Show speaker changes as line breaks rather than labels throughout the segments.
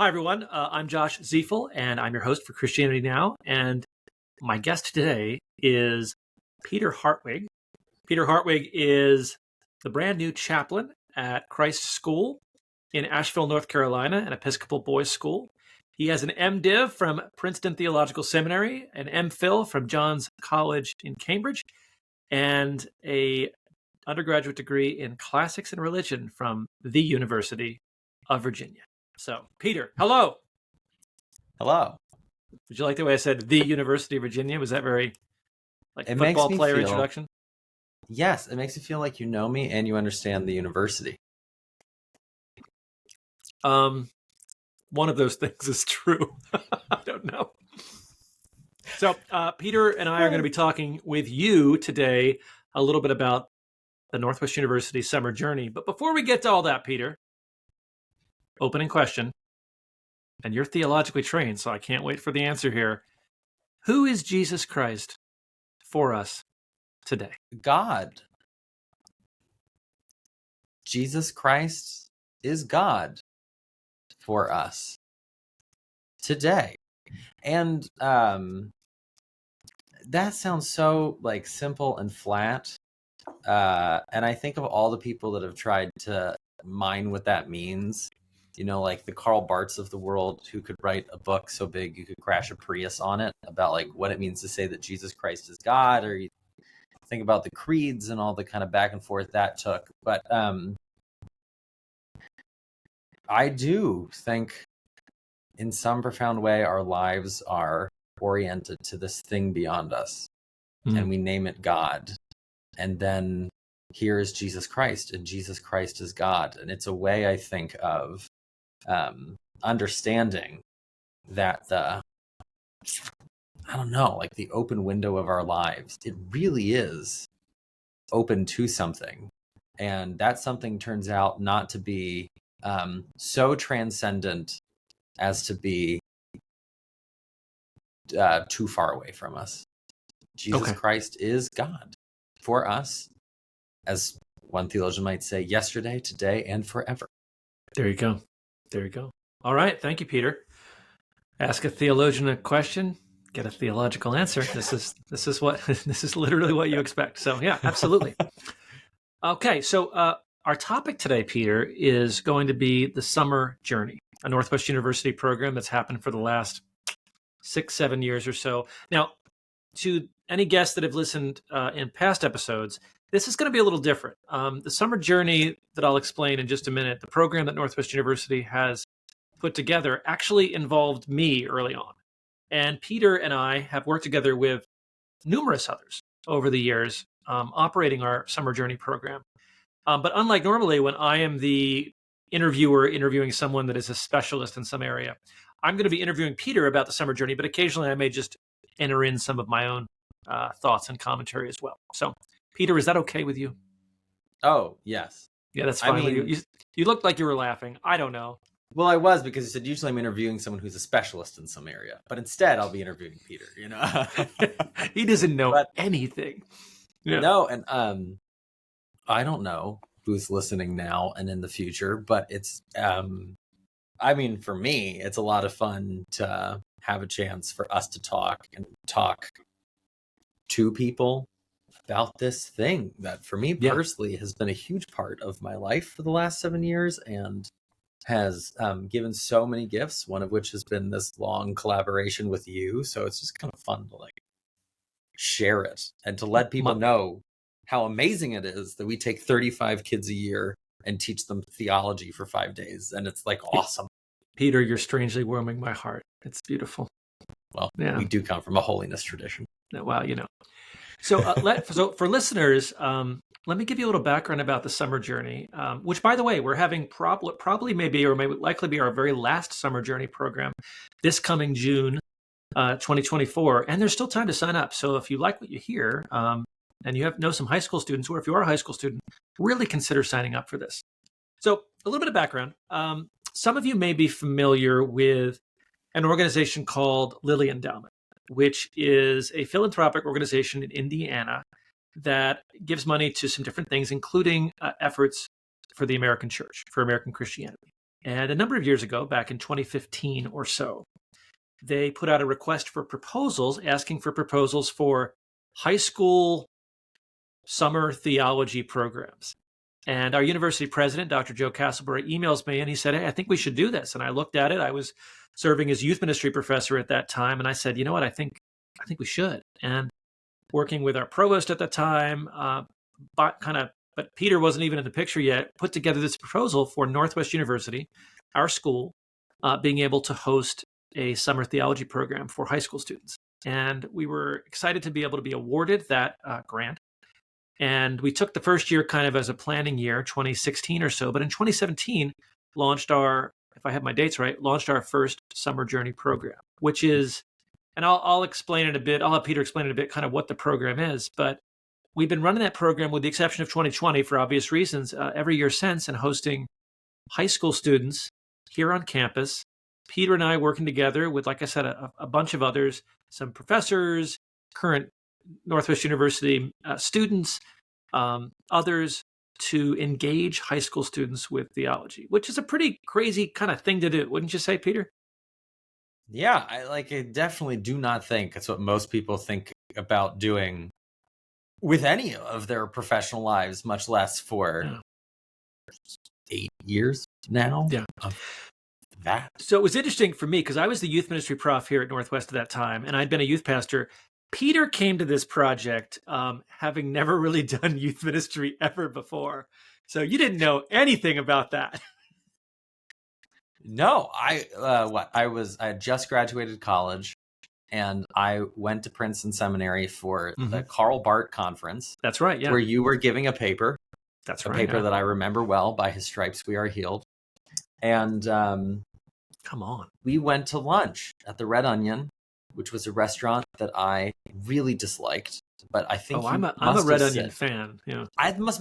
Hi, everyone. I'm Josh Ziefel, and I'm your host for Christianity Now. And my guest today is Peter Hartwig. Peter Hartwig is the brand new chaplain at Christ School in Asheville, North Carolina, an Episcopal boys' school. He has an MDiv from Princeton Theological Seminary, an MPhil from Johns College in Cambridge, and a undergraduate degree in classics and religion from the University of Virginia. So, Peter, hello.
Hello.
Did you like the way I said the University of Virginia? Was that very like
It
football
makes me
player
feel-
introduction?
Yes, it makes you feel like you know me and you understand the university.
One of those things is true. I don't know. So, Peter and I are going to be talking with you today a little bit about the Northwest University summer journey. But before we get to all that, Peter, opening question, and you're theologically trained, so I can't wait for the answer here. Who is Jesus Christ for us today?
God. Jesus Christ is God for us today. And that sounds so like simple and flat. And I think of all the people that have tried to mine what that means. You know, like the Karl Barths of the world who could write a book so big you could crash a Prius on it about like what it means to say that Jesus Christ is God, or you think about the creeds and all the kind of back and forth that took. But I do think in some profound way our lives are oriented to this thing beyond us, and we name it God. And then here is Jesus Christ, and Jesus Christ is God. And it's a way, I think, of understanding that the open window of our lives, it really is open to something. And that something turns out not to be so transcendent as to be too far away from us. Jesus Christ is God for us, as one theologian might say, yesterday, today, and forever.
There you go. There you go. All right. Thank you, Peter. Ask a theologian a question, get a theological answer. This is literally what you expect. So yeah, absolutely. Okay. So our topic today, Peter, is going to be the summer journey, a Northwest University program that's happened for the last 6-7 years or so. Now, to any guests that have listened in past episodes, this is going to be a little different. The summer journey that I'll explain in just a minute, the program that Northwest University has put together actually involved me early on. And Peter and I have worked together with numerous others over the years, operating our summer journey program. But unlike normally when I am the interviewer interviewing someone that is a specialist in some area, I'm going to be interviewing Peter about the summer journey, but occasionally I may just enter in some of my own thoughts and commentary as well. So, Peter, is that okay with you?
Oh, yes.
Yeah, that's fine with you. You looked like you were laughing. I don't know.
Well, I was, because you said usually I'm interviewing someone who's a specialist in some area, but instead I'll be interviewing Peter, you know.
He doesn't know anything.
Yeah. No, and I don't know who's listening now and in the future, but it's for me, it's a lot of fun to have a chance for us to talk to people about this thing that for me personally has been a huge part of my life for the last 7 years and has given so many gifts, one of which has been this long collaboration with you. So it's just kind of fun to like share it and to let people know how amazing it is that we take 35 kids a year and teach them theology for 5 days. And it's like awesome.
Peter, you're strangely warming my heart. It's beautiful.
Well, we do come from a holiness tradition.
Well, you know. So, so for listeners, let me give you a little background about the summer journey, which, by the way, we're having probably maybe or may likely be our very last summer journey program this coming June 2024. And there's still time to sign up. So if you like what you hear and you know some high school students, or if you are a high school student, really consider signing up for this. So a little bit of background. Some of you may be familiar with an organization called Lilly Endowment, which is a philanthropic organization in Indiana that gives money to some different things, including efforts for the American church, for American Christianity. And a number of years ago, back in 2015 or so, they put out a request for proposals, asking for proposals for high school summer theology programs. And our university president, Dr. Joe Castleberry, emails me and he said, hey, I think we should do this. And I looked at it. I was serving as youth ministry professor at that time. And I said, you know what, I think we should. And working with our provost at the time, but Peter wasn't even in the picture yet, put together this proposal for Northwest University, our school, being able to host a summer theology program for high school students. And we were excited to be able to be awarded that grant. And we took the first year kind of as a planning year, 2016 or so. But in 2017, launched our, if I have my dates right, launched our first summer journey program, which is, and I'll explain it a bit. I'll have Peter explain it a bit, kind of what the program is. But we've been running that program with the exception of 2020 for obvious reasons every year since, and hosting high school students here on campus. Peter and I working together with, like I said, a bunch of others, some professors, current Northwest University students, others, to engage high school students with theology, which is a pretty crazy kind of thing to do, wouldn't you say, Peter?
Yeah, I definitely do not think it's what most people think about doing with any of their professional lives, much less for 8 years now.
Yeah.
Of that.
So it was interesting for me because I was the youth ministry prof here at Northwest at that time, and I'd been a youth pastor. Peter came to this project having never really done youth ministry ever before. So you didn't know anything about that.
No, I had just graduated college, and I went to Princeton Seminary for the Karl Barth conference.
That's right, yeah.
Where you were giving a paper.
That's
a
right.
paper that I remember well, By His Stripes We Are Healed. And
come on,
we went to lunch at the Red Onion, which was a restaurant that I really disliked. But I think
I'm a Red Onion fan. Yeah,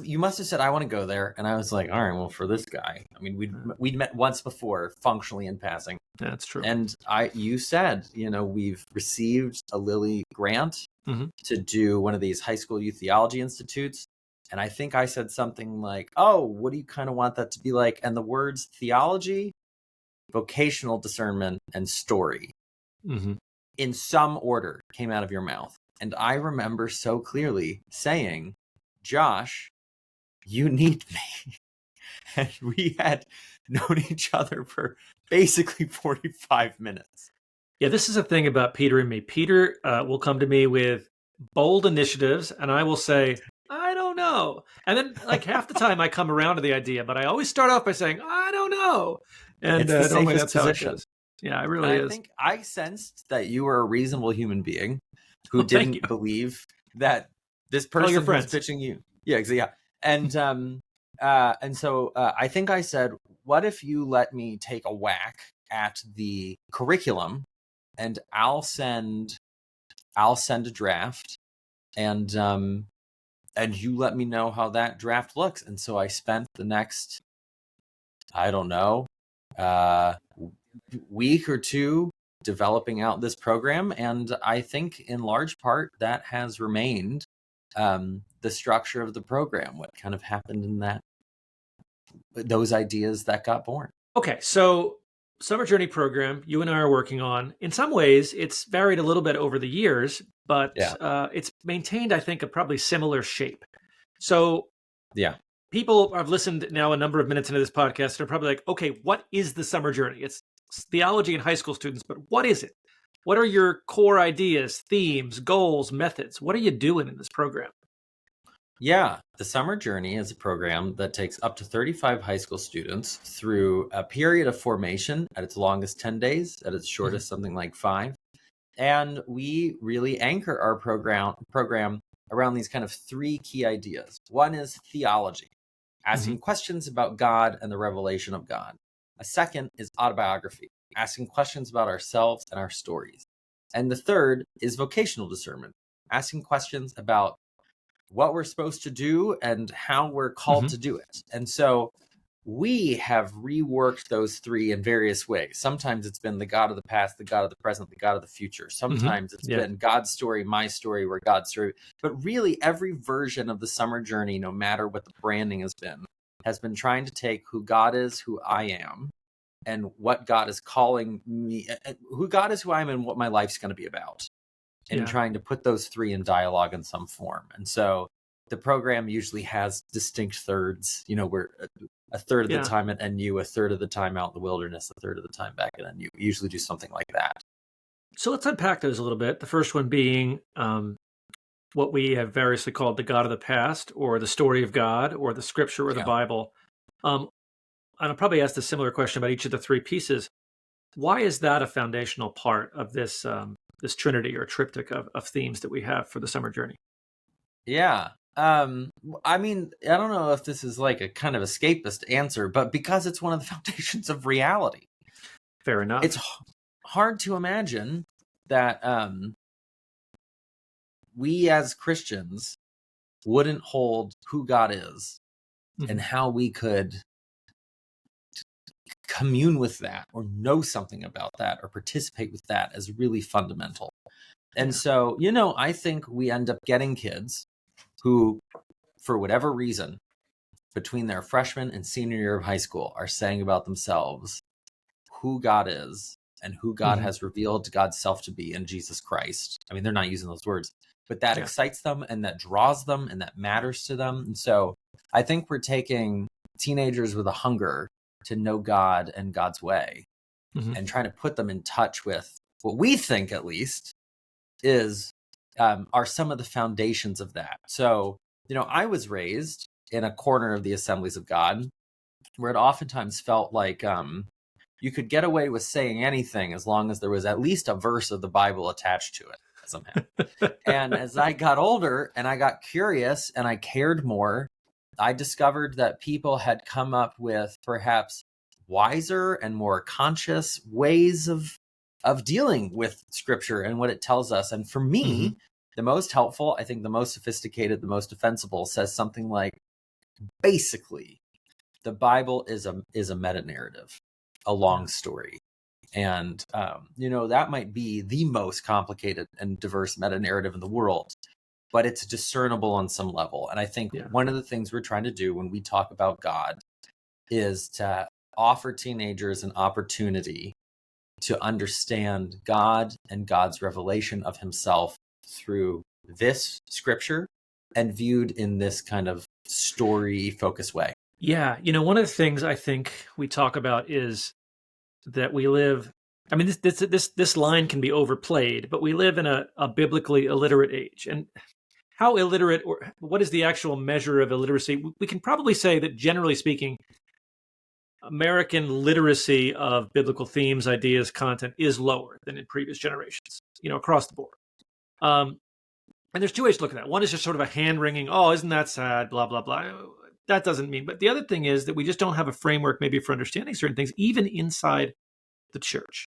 you must have said I want to go there, and I was like, all right, well, for this guy. I mean, we'd met once before, functionally in passing.
That's true.
And you said, we've received a Lilly grant to do one of these high school youth theology institutes. And I think I said something like, oh, what do you kind of want that to be like? And the words theology, vocational discernment, and story in some order came out of your mouth. And I remember so clearly saying, Josh, you need me. And we had known each other for basically 45 minutes.
Yeah, this is a thing about Peter and me. Peter will come to me with bold initiatives, and I will say, I don't know. And then like half the time I come around to the idea, but I always start off by saying, I don't know. And
it's the
normally
safest
that's
position.
how it goes. Yeah, it really is.
I think I sensed that you were a reasonable human being who didn't believe that this person was pitching you. Yeah. And so I think I said, what if you let me take a whack at the curriculum, and I'll send a draft, and you let me know how that draft looks. And so I spent the next, I don't know, week or two developing out this program. And I think in large part that has remained the structure of the program, what kind of happened in those ideas that got born.
Okay, so Summer Journey program you and I are working on. In some ways, it's varied a little bit over the years, but it's maintained, I think, a probably similar shape. So people have listened now a number of minutes into this podcast and are probably like, okay, what is the Summer Journey? It's theology in high school students, but what is it? What are your core ideas, themes, goals, methods? What are you doing in this program?
Yeah, the Summer Journey is a program that takes up to 35 high school students through a period of formation, at its longest 10 days, at its shortest something like 5. And we really anchor our program around these kind of 3 key ideas. One is theology, asking questions about God and the revelation of God. A second is autobiography, asking questions about ourselves and our stories. And the third is vocational discernment, asking questions about what we're supposed to do and how we're called to do it. And so we have reworked those 3 in various ways. Sometimes it's been the God of the past, the God of the present, the God of the future. Sometimes it's been God's story, my story, where God's story. But really every version of the Summer Journey, no matter what the branding has been trying to take who God is, who I am, and what God is calling me, who God is, who I am, and what my life's going to be about, and trying to put those three in dialogue in some form. And so the program usually has distinct thirds, where a third of the time at NU, a third of the time out in the wilderness, a third of the time back at NU. We usually do something like that.
So let's unpack those a little bit. The first one being what we have variously called the God of the past, or the story of God, or the scripture, or the Bible. And I'll probably ask a similar question about each of the three pieces. Why is that a foundational part of this this trinity or triptych of themes that we have for the summer journey?
Yeah. I mean, I don't know if this is like a kind of escapist answer, but because it's one of the foundations of reality.
Fair enough.
It's hard to imagine that we as Christians wouldn't hold who God is and how we could commune with that or know something about that or participate with that as really fundamental. And so, I think we end up getting kids who, for whatever reason, between their freshman and senior year of high school, are saying about themselves who God is and who God has revealed God's self to be in Jesus Christ. I mean, they're not using those words, but that excites them and that draws them and that matters to them. And so I think we're taking teenagers with a hunger to know God and God's way and trying to put them in touch with what we think, at least, is are some of the foundations of that. So, I was raised in a corner of the Assemblies of God where it oftentimes felt like you could get away with saying anything as long as there was at least a verse of the Bible attached to it somehow. And as I got older and I got curious and I cared more, I discovered that people had come up with perhaps wiser and more conscious ways of dealing with Scripture and what it tells us. And for me, the most helpful, I think the most sophisticated, the most defensible, says something like, basically, the Bible is a meta-narrative, a long story. And, that might be the most complicated and diverse meta-narrative in the world, but it's discernible on some level. And I think one of the things we're trying to do when we talk about God is to offer teenagers an opportunity to understand God and God's revelation of himself through this scripture and viewed in this kind of story-focused way.
Yeah. One of the things I think we talk about is that we live, I mean, this line can be overplayed, but we live in a biblically illiterate age. And how illiterate, or what is the actual measure of illiteracy? We can probably say that, generally speaking, American literacy of biblical themes, ideas, content is lower than in previous generations, across the board. And there's two ways to look at that. One is just sort of a hand-wringing, oh, isn't that sad, blah, blah, blah. That doesn't mean. But the other thing is that we just don't have a framework maybe for understanding certain things, even inside the church.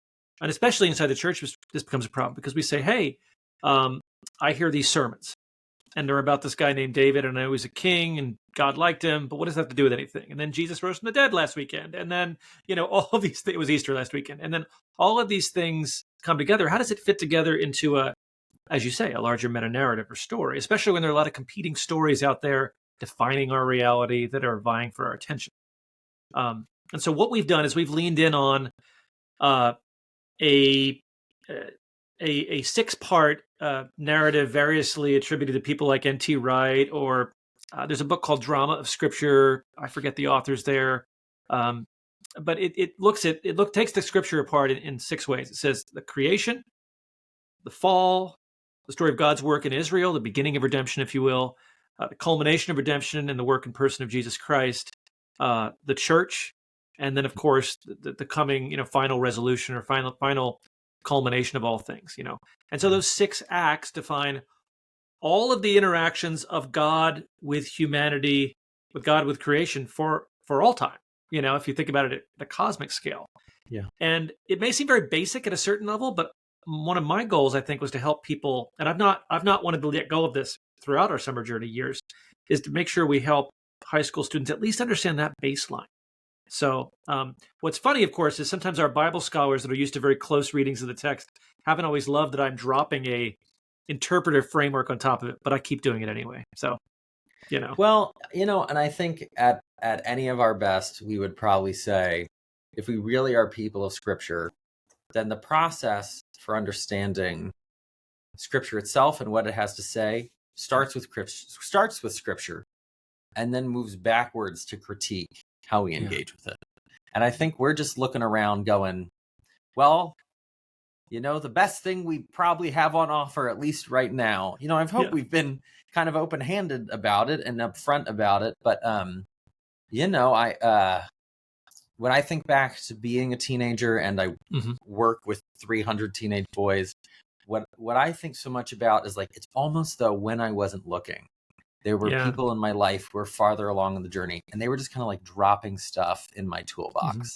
And especially inside the church, this becomes a problem because we say, hey, I hear these sermons, and they're about this guy named David, and I was a king, and God liked him, but what does that have to do with anything? And then Jesus rose from the dead last weekend, and then, all of these things, it was Easter last weekend, and then all of these things come together. How does it fit together into as you say, a larger meta-narrative or story, especially when there are a lot of competing stories out there defining our reality that are vying for our attention? And so what we've done is we've leaned in on a 6-part narrative variously attributed to people like N.T. Wright, or there's a book called Drama of Scripture. I forget the authors there. But it takes the Scripture apart in 6 ways. It says the creation, the fall, the story of God's work in Israel, the beginning of redemption, if you will, the culmination of redemption and the work and person of Jesus Christ, the church, and then, of course, the coming, final resolution or final culmination of all things, And so those 6 acts define all of the interactions of God with humanity, with God, with creation for all time, if you think about it at the cosmic scale.
Yeah.
And it may seem very basic at a certain level, but one of my goals, I think, was to help people, and I've not wanted to let go of this throughout our summer journey years, is to make sure we help high school students at least understand that baseline. So what's funny, of course, is sometimes our Bible scholars that are used to very close readings of the text haven't always loved that I'm dropping a interpretive framework on top of it, but I keep doing it anyway. So,
Well, and I think at any of our best, we would probably say if we really are people of Scripture, then the process for understanding Scripture itself and what it has to say starts with Scripture, and then moves backwards to critique how we engage with it. And I think we're just looking around going, well, the best thing we probably have on offer, at least right now, I've hoped we've been kind of open-handed about it and upfront about it. But, when I think back to being a teenager and I work with 300 teenage boys, what I think so much about is like, it's almost though when I wasn't looking, there were people in my life who were farther along in the journey, and they were just kind of like dropping stuff in my toolbox.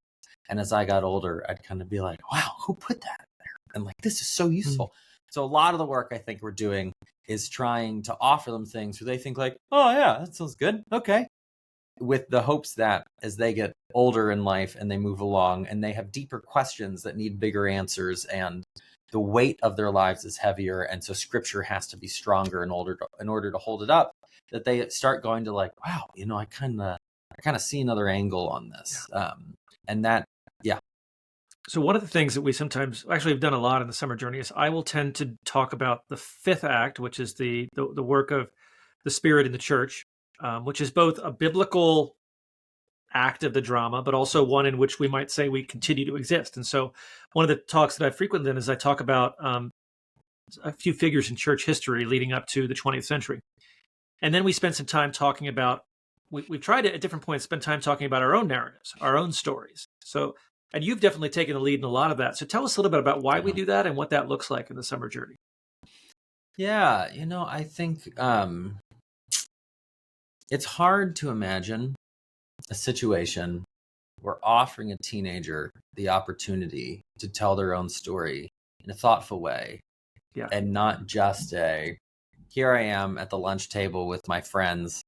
And as I got older, I'd kind of be like, wow, who put that there? And like, this is so useful. So a lot of the work I think we're doing is trying to offer them things where they think like, oh yeah, that sounds good. Okay. With the hopes that as they get older in life and they move along and they have deeper questions that need bigger answers, and the weight of their lives is heavier, and so Scripture has to be stronger in order to hold it up, that they start going to like, wow, I kind of see another angle on this. And that,
So one of the things that we sometimes actually have done a lot in the summer journey is I will tend to talk about the fifth act, which is the work of the Spirit in the church, which is both a biblical act of the drama, but also one in which we might say we continue to exist. And so one of the talks that I frequently done is I talk about a few figures in church history leading up to the 20th century. And then we spend some time talking about, we've tried to, at different points, spend time talking about our own narratives, our own stories. So, and you've definitely taken the lead in a lot of that. So tell us a little bit about why we do that and what that looks like in the summer journey.
Yeah, I think it's hard to imagine a situation where offering a teenager the opportunity to tell their own story in a thoughtful way, and not just here I am at the lunch table with my friends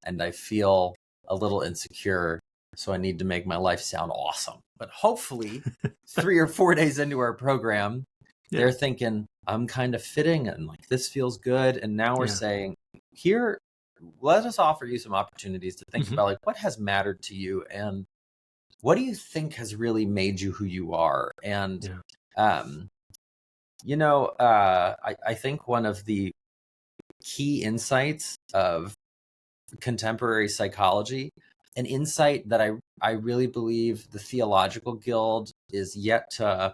and I feel a little insecure, so I need to make my life sound awesome. But hopefully 3 or 4 days into our program, they're thinking, I'm kind of fitting and like this feels good. And now we're saying, here, let us offer you some opportunities to think about like what has mattered to you and what do you think has really made you who you are. And I think one of the key insights of contemporary psychology, an insight that I really believe the Theological Guild is yet to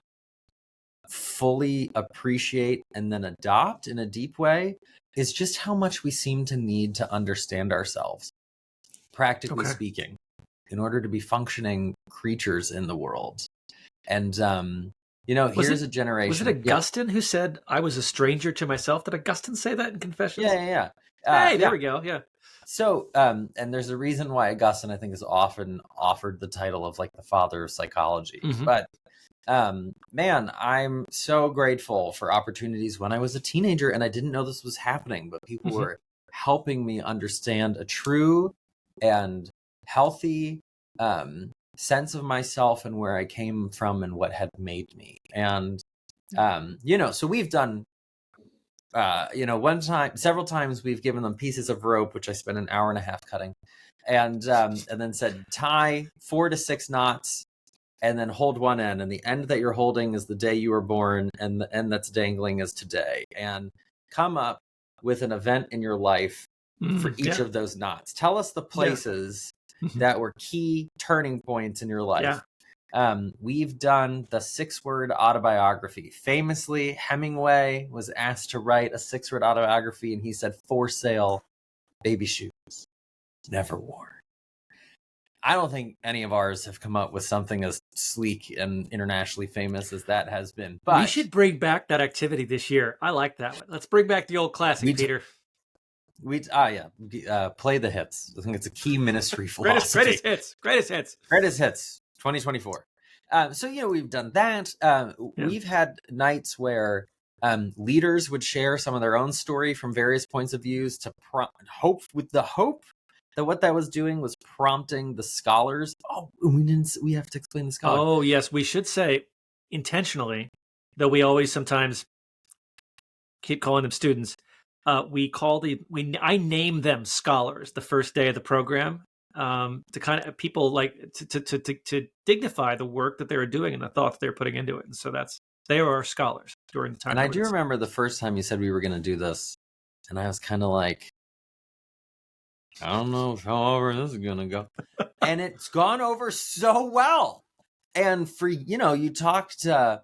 fully appreciate and then adopt in a deep way, is just how much we seem to need to understand ourselves, practically speaking, in order to be functioning creatures in the world. And, here's a generation.
Was it Augustine who said, I was a stranger to myself? Did Augustine say that in Confessions?
Yeah.
There we go. Yeah.
So, and there's a reason why Augustine, I think, is often offered the title of like the father of psychology. But man, I'm so grateful for opportunities when I was a teenager and I didn't know this was happening, but people were helping me understand a true and healthy sense of myself and where I came from and what had made me. And, so we've done, several times we've given them pieces of rope, which I spent an hour and a half cutting, and then said, tie 4 to 6 knots and then hold one end. And the end that you're holding is the day you were born, and the end that's dangling is today. And come up with an event in your life for each of those knots. Tell us the places that were key turning points in your life. We've done the 6-word autobiography. Famously, Hemingway was asked to write a 6-word autobiography, and he said, "For sale, baby shoes, never worn." I don't think any of ours have come up with something as sleek and internationally famous as that has been. But
we should bring back that activity this year. I like that one. Let's bring back the old classic, Peter.
Play the hits. I think it's a key ministry philosophy.
Greatest hits.
2024. We've done that. We've had nights where leaders would share some of their own story from various points of views to hope that what that was doing was prompting the scholars. Oh, we have to explain the scholars.
Oh, yes. We should say intentionally, though we always sometimes keep calling them students. I name them scholars the first day of the program. to kind of people like to dignify the work that they were doing and the thought that they were putting into it. And so they are our scholars during the time.
And I do remember the first time you said we were going to do this, and I was kind of like, I don't know however this is going to go. And it's gone over so well. And for, you talk to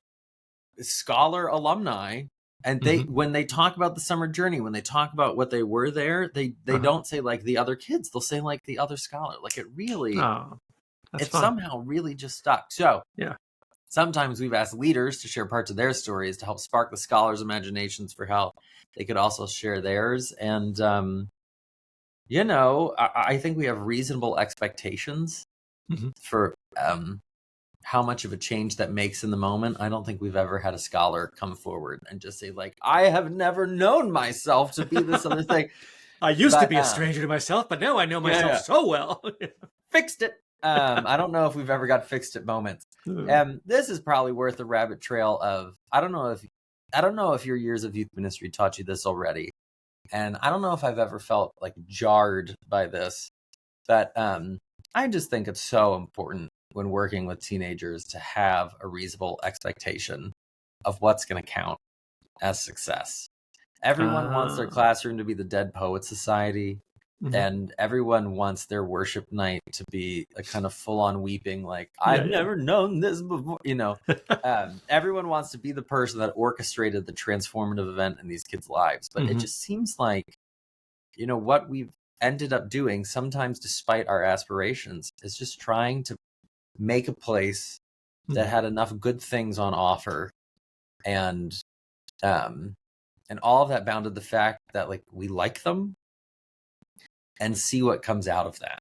scholar alumni, and they when they talk about the summer journey, when they talk about what they were there, they don't say like the other kids, they'll say like the other scholar. Like it really, it somehow really just stuck. So
yeah,
sometimes we've asked leaders to share parts of their stories to help spark the scholars' imaginations for how they could also share theirs. And, I think we have reasonable expectations for how much of a change that makes in the moment. I don't think we've ever had a scholar come forward and just say like, I have never known myself to be this other thing.
I used to be a stranger to myself, but now I know myself so well.
Fixed it. I don't know if we've ever got fixed it moments. This is probably worth a rabbit trail of, I don't know if your years of youth ministry taught you this already. And I don't know if I've ever felt like jarred by this, but I just think it's so important when working with teenagers to have a reasonable expectation of what's going to count as success. Everyone wants their classroom to be the Dead Poets Society, and everyone wants their worship night to be a kind of full-on weeping, like, I've never known this before, everyone wants to be the person that orchestrated the transformative event in these kids' lives. But it just seems like, what we've ended up doing, sometimes despite our aspirations, is just trying to make a place that had enough good things on offer, and all of that bounded the fact that like we like them and see what comes out of that.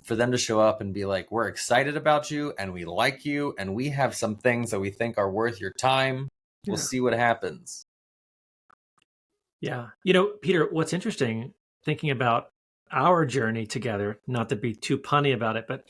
For them to show up and be like, we're excited about you and we like you and we have some things that we think are worth your time. We'll see what happens.
Yeah. Peter, what's interesting, thinking about our journey together, not to be too punny about it, but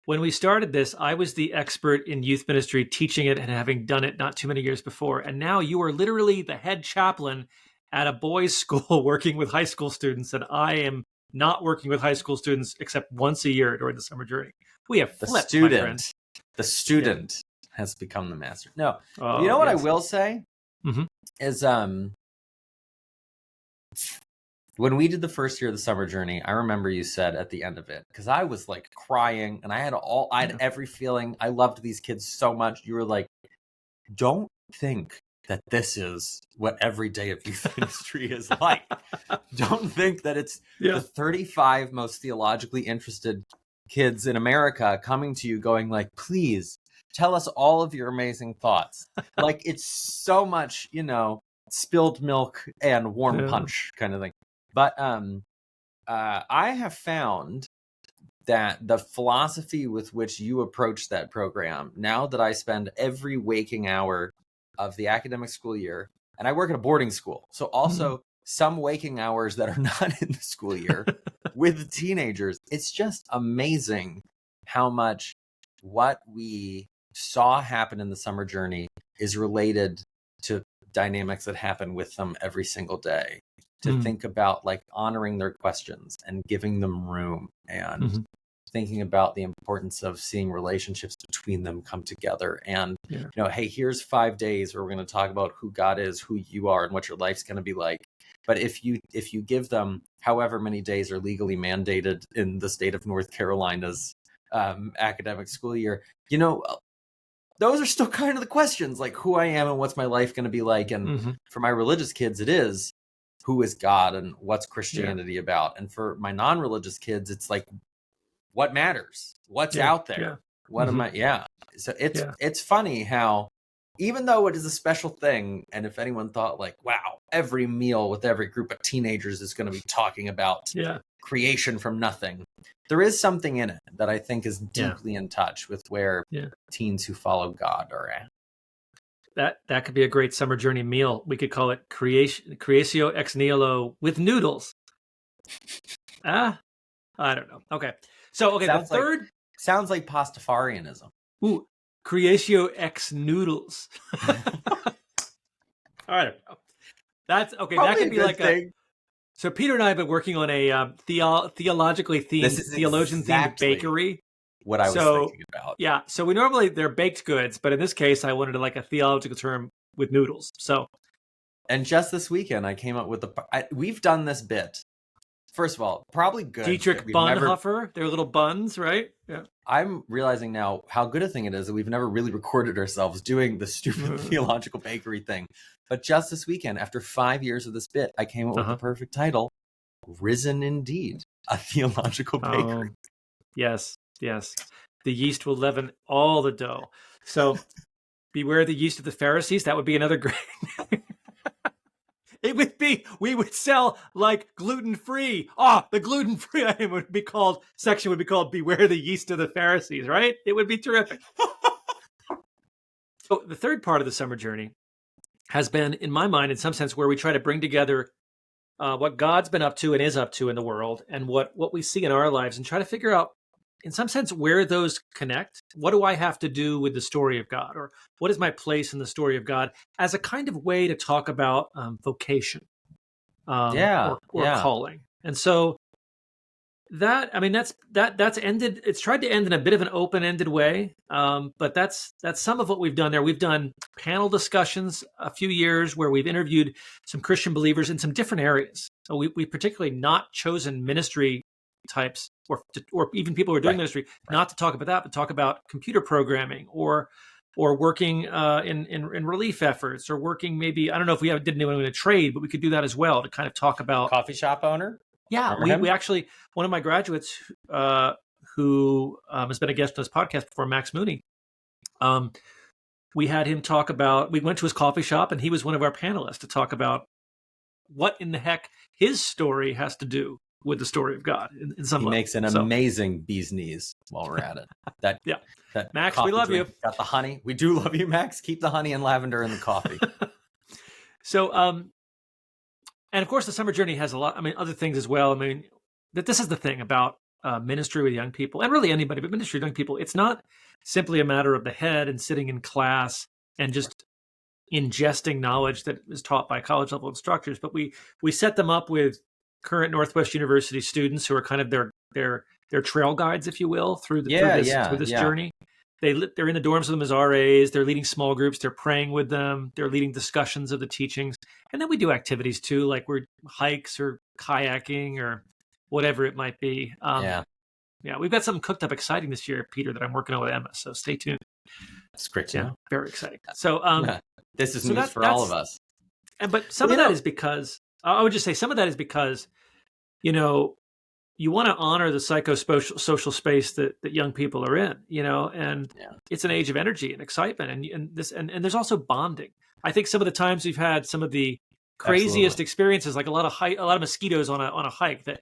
when we started this, I was the expert in youth ministry, teaching it and having done it not too many years before. And now you are literally the head chaplain at a boys' school working with high school students. And I am not working with high school students except once a year during the summer journey. We have flipped, my friend.
The student has become the master. No, what I will say is when we did the first year of the summer journey, I remember you said at the end of it, because I was like crying and I had every feeling. I loved these kids so much. You were like, don't think that this is what every day of youth ministry is like. Don't think that it's the 35 most theologically interested kids in America coming to you going like, please tell us all of your amazing thoughts. Like it's so much, spilled milk and warm punch kind of thing. But I have found that the philosophy with which you approach that program, now that I spend every waking hour of the academic school year, and I work at a boarding school, so also some waking hours that are not in the school year with teenagers, it's just amazing how much what we saw happen in the summer journey is related to dynamics that happen with them every single day. To think about like honoring their questions and giving them room and thinking about the importance of seeing relationships between them come together. And, hey, here's 5 days where we're going to talk about who God is, who you are, and what your life's going to be like. But if you give them however many days are legally mandated in the state of North Carolina's academic school year, those are still kind of the questions, like who I am and what's my life going to be like. And for my religious kids, it is, who is God and what's Christianity about? And for my non-religious kids, it's like, what matters? What's out there? What am I? Yeah. So it's funny how, even though it is a special thing, and if anyone thought like, wow, every meal with every group of teenagers is going to be talking about creation from nothing, there is something in it that I think is deeply in touch with where teens who follow God are at.
That could be a great summer journey meal. We could call it Creatio ex nihilo with noodles. I don't know. Okay. So,
sounds like Pastafarianism.
Ooh, Creatio ex noodles. I don't know. That's okay. Probably that could be like thing. So Peter and I have been working on a theologically themed,
This is
theologian-themed
exactly
bakery.
what I was thinking about.
Yeah, so they're baked goods, but in this case, I wanted like a theological term with noodles. So,
and just this weekend, I came up with we've done this bit. First of all, probably good.
Dietrich Bonhoeffer, they're little buns, right? Yeah.
I'm realizing now how good a thing it is that we've never really recorded ourselves doing the stupid theological bakery thing. But just this weekend, after 5 years of this bit, I came up with the perfect title, Risen Indeed, a theological bakery.
Yes. The yeast will leaven all the dough. So beware the yeast of the Pharisees. That would be another great... It would be, we would sell like gluten-free. The gluten-free item section would be called Beware the Yeast of the Pharisees, right? It would be terrific. So the third part of the summer journey has been, in my mind, in some sense, where we try to bring together what God's been up to and is up to in the world and what we see in our lives and try to figure out, in some sense, where those connect. What do I have to do with the story of God? Or what is my place in the story of God as a kind of way to talk about vocation or calling? And so that's ended. It's tried to end in a bit of an open-ended way, but that's some of what we've done there. We've done panel discussions a few years where we've interviewed some Christian believers in some different areas. So we particularly not chosen ministry types or even people who are doing ministry not to talk about that, but talk about computer programming or working in relief efforts or working maybe, I don't know if we didn't do anyone in a trade, but we could do that as well to kind of talk about
coffee shop owner.
Yeah, we actually, one of my graduates who has been a guest on this podcast before, Max Mooney, we had him talk about, we went to his coffee shop and he was one of our panelists to talk about what in the heck his story has to do with the story of God in some level.
He makes an amazing bee's knees while we're at it. That
Max, we love you.
Got the honey. We do love you, Max. Keep the honey and lavender in the coffee.
So, and of course, the summer journey has a lot, other things as well. That this is the thing about ministry with young people, and really anybody, but ministry with young people, it's not simply a matter of the head and sitting in class and just ingesting knowledge that is taught by college level instructors, but we set them up with current Northwest University students who are kind of their trail guides, if you will, through this journey. They're in the dorms with them as RAs. They're leading small groups. They're praying with them. They're leading discussions of the teachings. And then we do activities too, like we're hikes or kayaking or whatever it might be. We've got something cooked up exciting this year, Peter, that I'm working on with Emma. So stay tuned.
It's great.
Yeah, very exciting. So
this is news for all of us.
But some of that is because, I would just say some of that is because, you want to honor the psychosocial space that young people are in, and it's an age of energy and excitement, and there's also bonding. I think some of the times we've had some of the craziest experiences, like a lot of mosquitoes on a hike that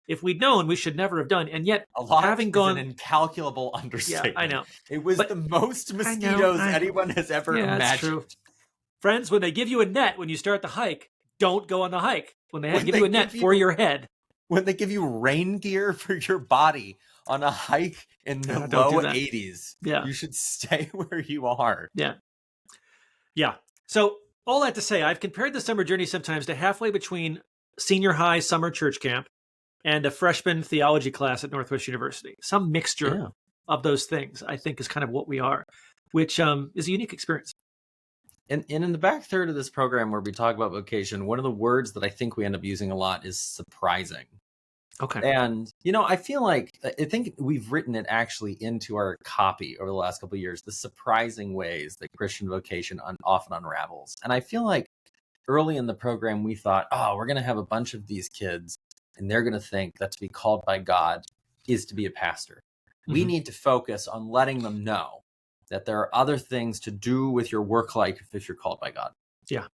if we'd known we should never have done, and yet having gone
an incalculable understatement.
Yeah, I know.
It was the most mosquitoes anyone has ever imagined. That's true.
Friends, when they give you a net when you start the hike, don't go on the hike. When they give you a net for your head.
When they give you rain gear for your body on a hike in the low 80s, you should stay where you are.
Yeah. So all that to say, I've compared the summer journey sometimes to halfway between senior high summer church camp and a freshman theology class at Northwest University. Some mixture of those things, I think, is kind of what we are, which is a unique experience.
And in the back third of this program where we talk about vocation, one of the words that I think we end up using a lot is surprising.
Okay.
And, I think we've written it actually into our copy over the last couple of years, the surprising ways that Christian vocation often unravels. And I feel like early in the program, we thought, we're going to have a bunch of these kids and they're going to think that to be called by God is to be a pastor. Mm-hmm. We need to focus on letting them know that there are other things to do with your work life if you're called by God.
Yeah.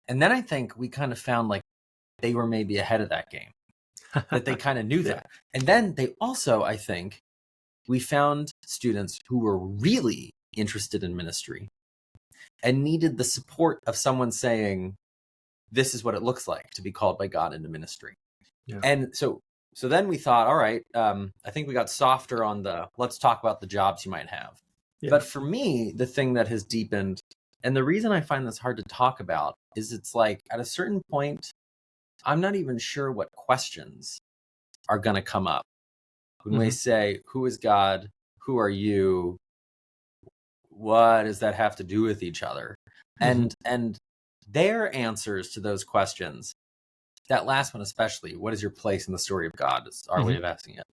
And then I think we kind of found like they were maybe ahead of that game, that they kind of knew that. And then they also, I think, we found students who were really interested in ministry and needed the support of someone saying, this is what it looks like to be called by God into ministry. Yeah. And so then we thought, all right, I think we got softer on let's talk about the jobs you might have. Yeah. But for me, the thing that has deepened, and the reason I find this hard to talk about is it's like at a certain point, I'm not even sure what questions are going to come up when we say, who is God? Who are you? What does that have to do with each other? And their answers to those questions, that last one especially, what is your place in the story of God, is our way of asking it.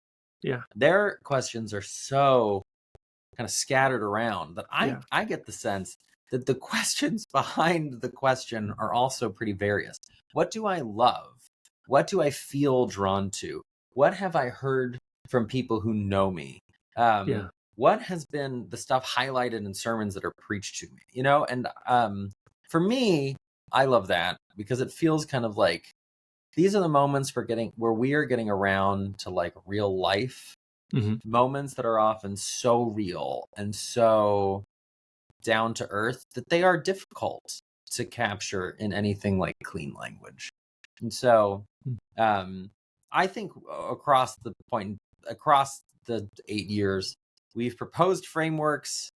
Yeah.
Their questions are so kind of scattered around that I get the sense that the questions behind the question are also pretty various. What do I love? What do I feel drawn to? What have I heard from people who know me? What has been the stuff highlighted in sermons that are preached to me? You know, and for me, I love that because it feels kind of like these are the moments where we are getting around to like real life moments that are often so real and so down to earth that they are difficult to capture in anything like clean language. And so I think across the 8 years, we've proposed frameworks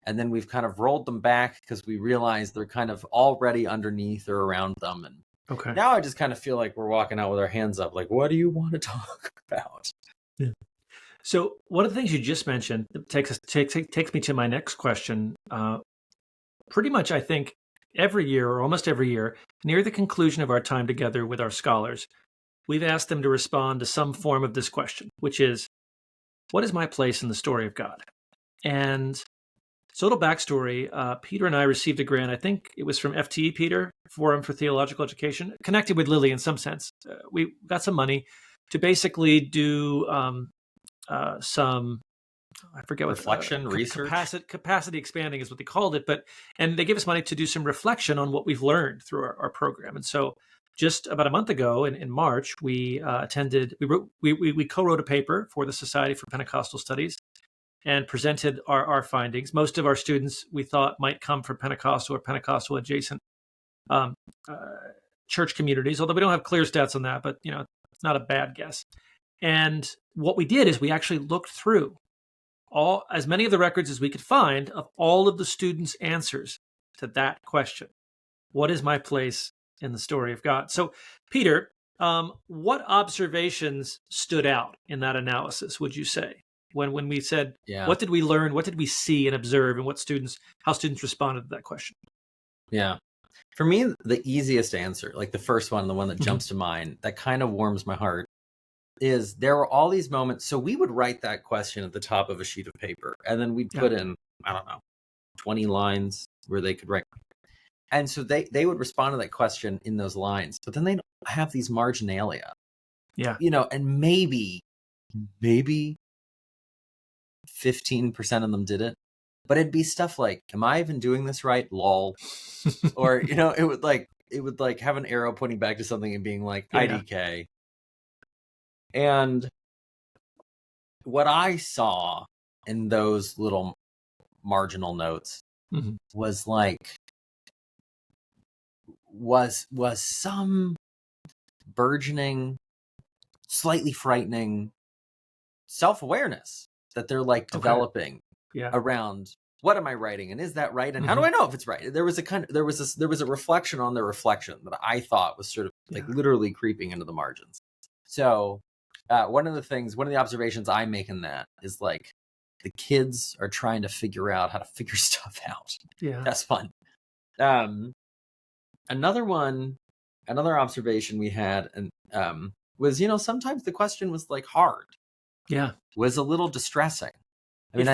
and then we've kind of rolled them back because we realize they're kind of already underneath or around them. And now I just kind of feel like we're walking out with our hands up, like, what do you want to talk about?
Yeah. So one of the things you just mentioned takes me to my next question. Pretty much, I think, every year or almost every year, near the conclusion of our time together with our scholars, we've asked them to respond to some form of this question, which is, what is my place in the story of God? And so a little backstory, Peter and I received a grant, I think it was from FTE, Peter, Forum for Theological Education, connected with Lily in some sense. We got some money to basically do some, I forget what
reflection, research,
capacity expanding is what they called it, and they gave us money to do some reflection on what we've learned through our program. And so, just about a month ago, in March, we we co-wrote a paper for the Society for Pentecostal Studies and presented our findings. Most of our students we thought might come from Pentecostal or Pentecostal adjacent church communities, although we don't have clear stats on that, but it's not a bad guess. And what we did is we actually looked through as many of the records as we could find of all of the students' answers to that question. What is my place in the story of God? So, Peter, what observations stood out in that analysis, would you say? When we said, what did we learn? What did we see and observe, and how students responded to that question?
Yeah. For me, the easiest answer, like the first one, the one that jumps to mind, that kind of warms my heart, is there were all these moments. So we would write that question at the top of a sheet of paper, and then we'd put in, I don't know, 20 lines where they could write. And so they would respond to that question in those lines, but then they'd have these marginalia.
Yeah.
And maybe 15% of them did it. But it'd be stuff like, am I even doing this right? Lol. Or, it would have an arrow pointing back to something and being like, IDK. And what I saw in those little marginal notes was some burgeoning, slightly frightening self-awareness that they're developing around, what am I writing, and is that right, and how do I know if it's right? There was a reflection on their reflection that I thought was sort of literally creeping into the margins. So one of the observations I make in that is the kids are trying to figure out how to figure stuff out.
Yeah,
that's fun. Another observation we had was sometimes the question was hard.
Yeah,
was a little distressing. I mean,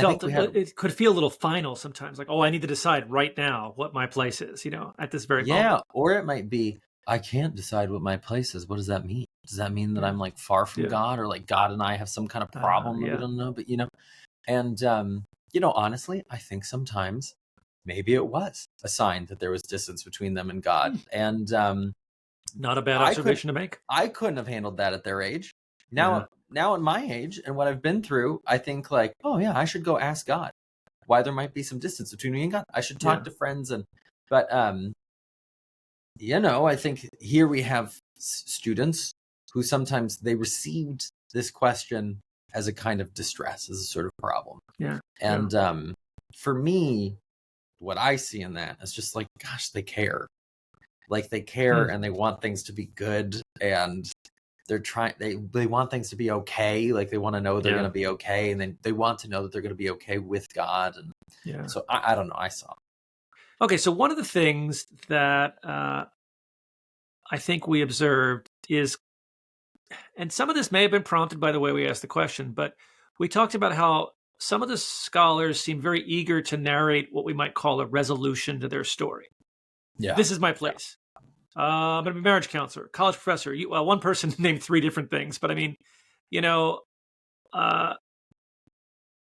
it could feel a little final sometimes, I need to decide right now what my place is, at this very moment.
Or it might be, I can't decide what my place is. What does that mean? Does that mean that I'm far from God, or God and I have some kind of problem that we don't know? But and honestly, I think sometimes maybe it was a sign that there was distance between them and God. And
not a bad observation to make.
I couldn't have handled that at their age. Now at my age and what I've been through, I think oh yeah, I should go ask God why there might be some distance between me and God. I should talk to friends but I think here we have students who sometimes they received this question as a kind of distress, as a sort of problem.
Yeah.
And for me, what I see in that is just gosh, they care. Like they care and they want things to be good, and they want things to be okay. Like they want to know they're going to be okay, and then they want to know that they're going to be okay with God. And so I don't know. I saw.
Okay, so one of the things that I think we observed is, and some of this may have been prompted by the way we asked the question, but we talked about how some of the scholars seem very eager to narrate what we might call a resolution to their story.
Yeah.
This is my place. I'm going to be a marriage counselor, college professor. One person named 3 different things, but I mean,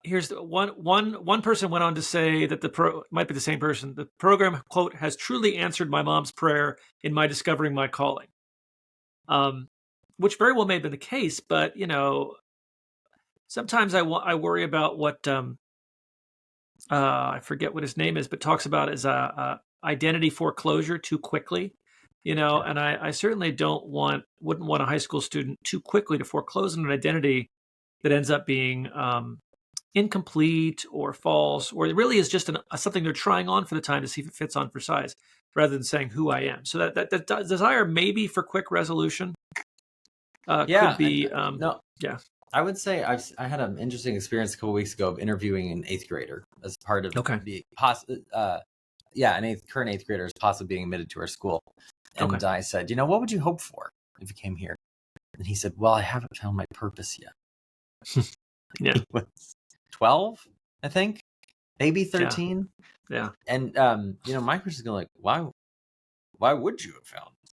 here's the one person went on to say that might be the same person. The program, quote, has truly answered my mom's prayer in my discovering my calling. Which very well may have been the case, but sometimes I worry about what I forget what his name is, but talks about as a identity foreclosure too quickly. And I certainly wouldn't want a high school student too quickly to foreclose on an identity that ends up being incomplete or false, or it really is just something they're trying on for the time to see if it fits on for size, rather than saying who I am. So that desire maybe for quick resolution could be.
I would say I had an interesting experience a couple weeks ago of interviewing an 8th grader as part of the current 8th grader is possibly being admitted to our school. And I said, what would you hope for if you came here? And he said, well, I haven't found my purpose yet.
Yeah.
He was 12, I think, maybe 13.
Yeah.
And, my question is going why would you have found it?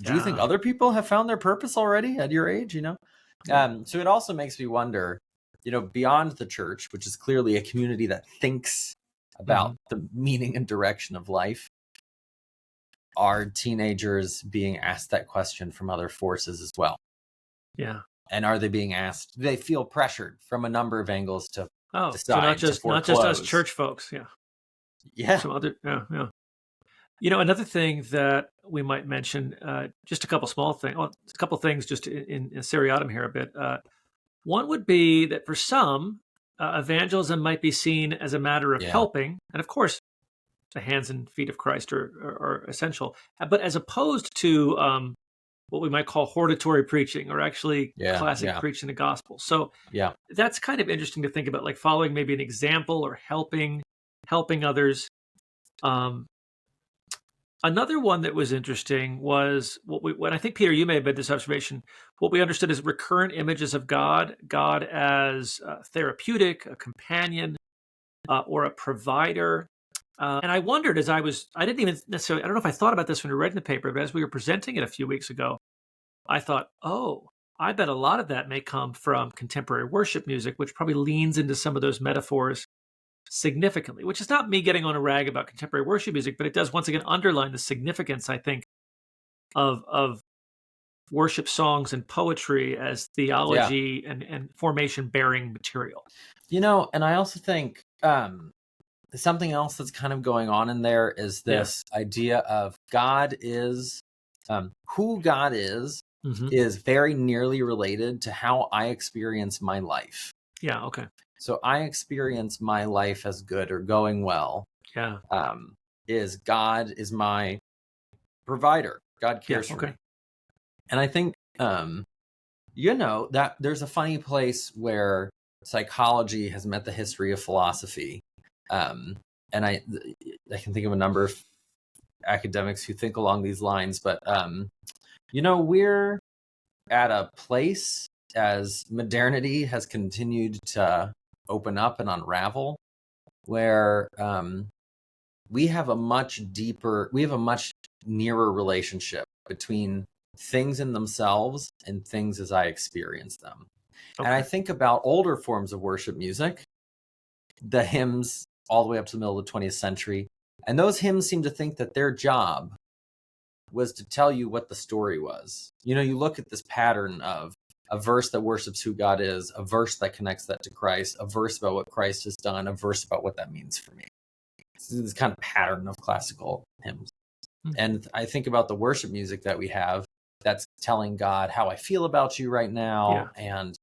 Do you think other people have found their purpose already at your age, So it also makes me wonder, beyond the church, which is clearly a community that thinks about the meaning and direction of life, are teenagers being asked that question from other forces as well?
Yeah.
And are they being asked, do they feel pressured from a number of angles to decide,
so not just us church folks.
Yeah.
Some other, yeah. Another thing that we might mention, just a couple small things, a couple things just in seriatim here a bit. One would be that for some, evangelism might be seen as a matter of helping. And of course, the hands and feet of Christ are essential. But as opposed to what we might call hortatory preaching, or actually classic preaching the gospel. So that's kind of interesting to think about, like following maybe an example or helping others. Another one that was interesting was when I think, Peter, you may have made this observation, what we understood as recurrent images of God as therapeutic, a companion, or a provider. And I wondered I didn't even necessarily, I don't know if I thought about this when we were writing the paper, but as we were presenting it a few weeks ago, I thought, I bet a lot of that may come from contemporary worship music, which probably leans into some of those metaphors significantly, which is not me getting on a rag about contemporary worship music, but it does once again underline the significance, I think, of worship songs and poetry as theology and formation bearing material.
And I also think something else that's kind of going on in there is this idea of God is who God is very nearly related to how I experience my life.
Yeah. Okay.
So I experience my life as good or going well.
Yeah.
Is God is my provider. God cares for me. And I think, that there's a funny place where psychology has met the history of philosophy. And I can think of a number of academics who think along these lines, but, we're at a place as modernity has continued to open up and unravel, where we have a much nearer relationship between things in themselves and things as I experience them. And I think about older forms of worship music, the hymns all the way up to the middle of the 20th century, and those hymns seem to think that their job was to tell you what the story was. You look at this pattern of a verse that worships who God is, a verse that connects that to Christ, a verse about what Christ has done, a verse about what that means for me. It's this kind of pattern of classical hymns. And I think about the worship music that we have that's telling God how I feel about you right now, and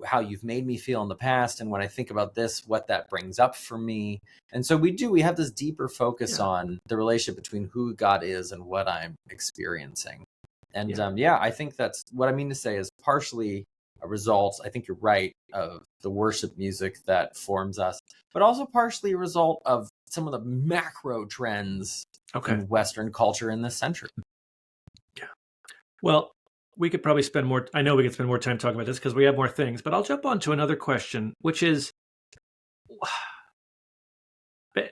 how you've made me feel in the past, and when I think about this, what that brings up for me. And so we have this deeper focus on the relationship between who God is and what I'm experiencing. And I think that's what I mean to say is partially a result, I think you're right, of the worship music that forms us, but also partially a result of some of the macro trends in Western culture in this century.
Yeah. Well, we could probably spend more time talking about this because we have more things, but I'll jump on to another question, which is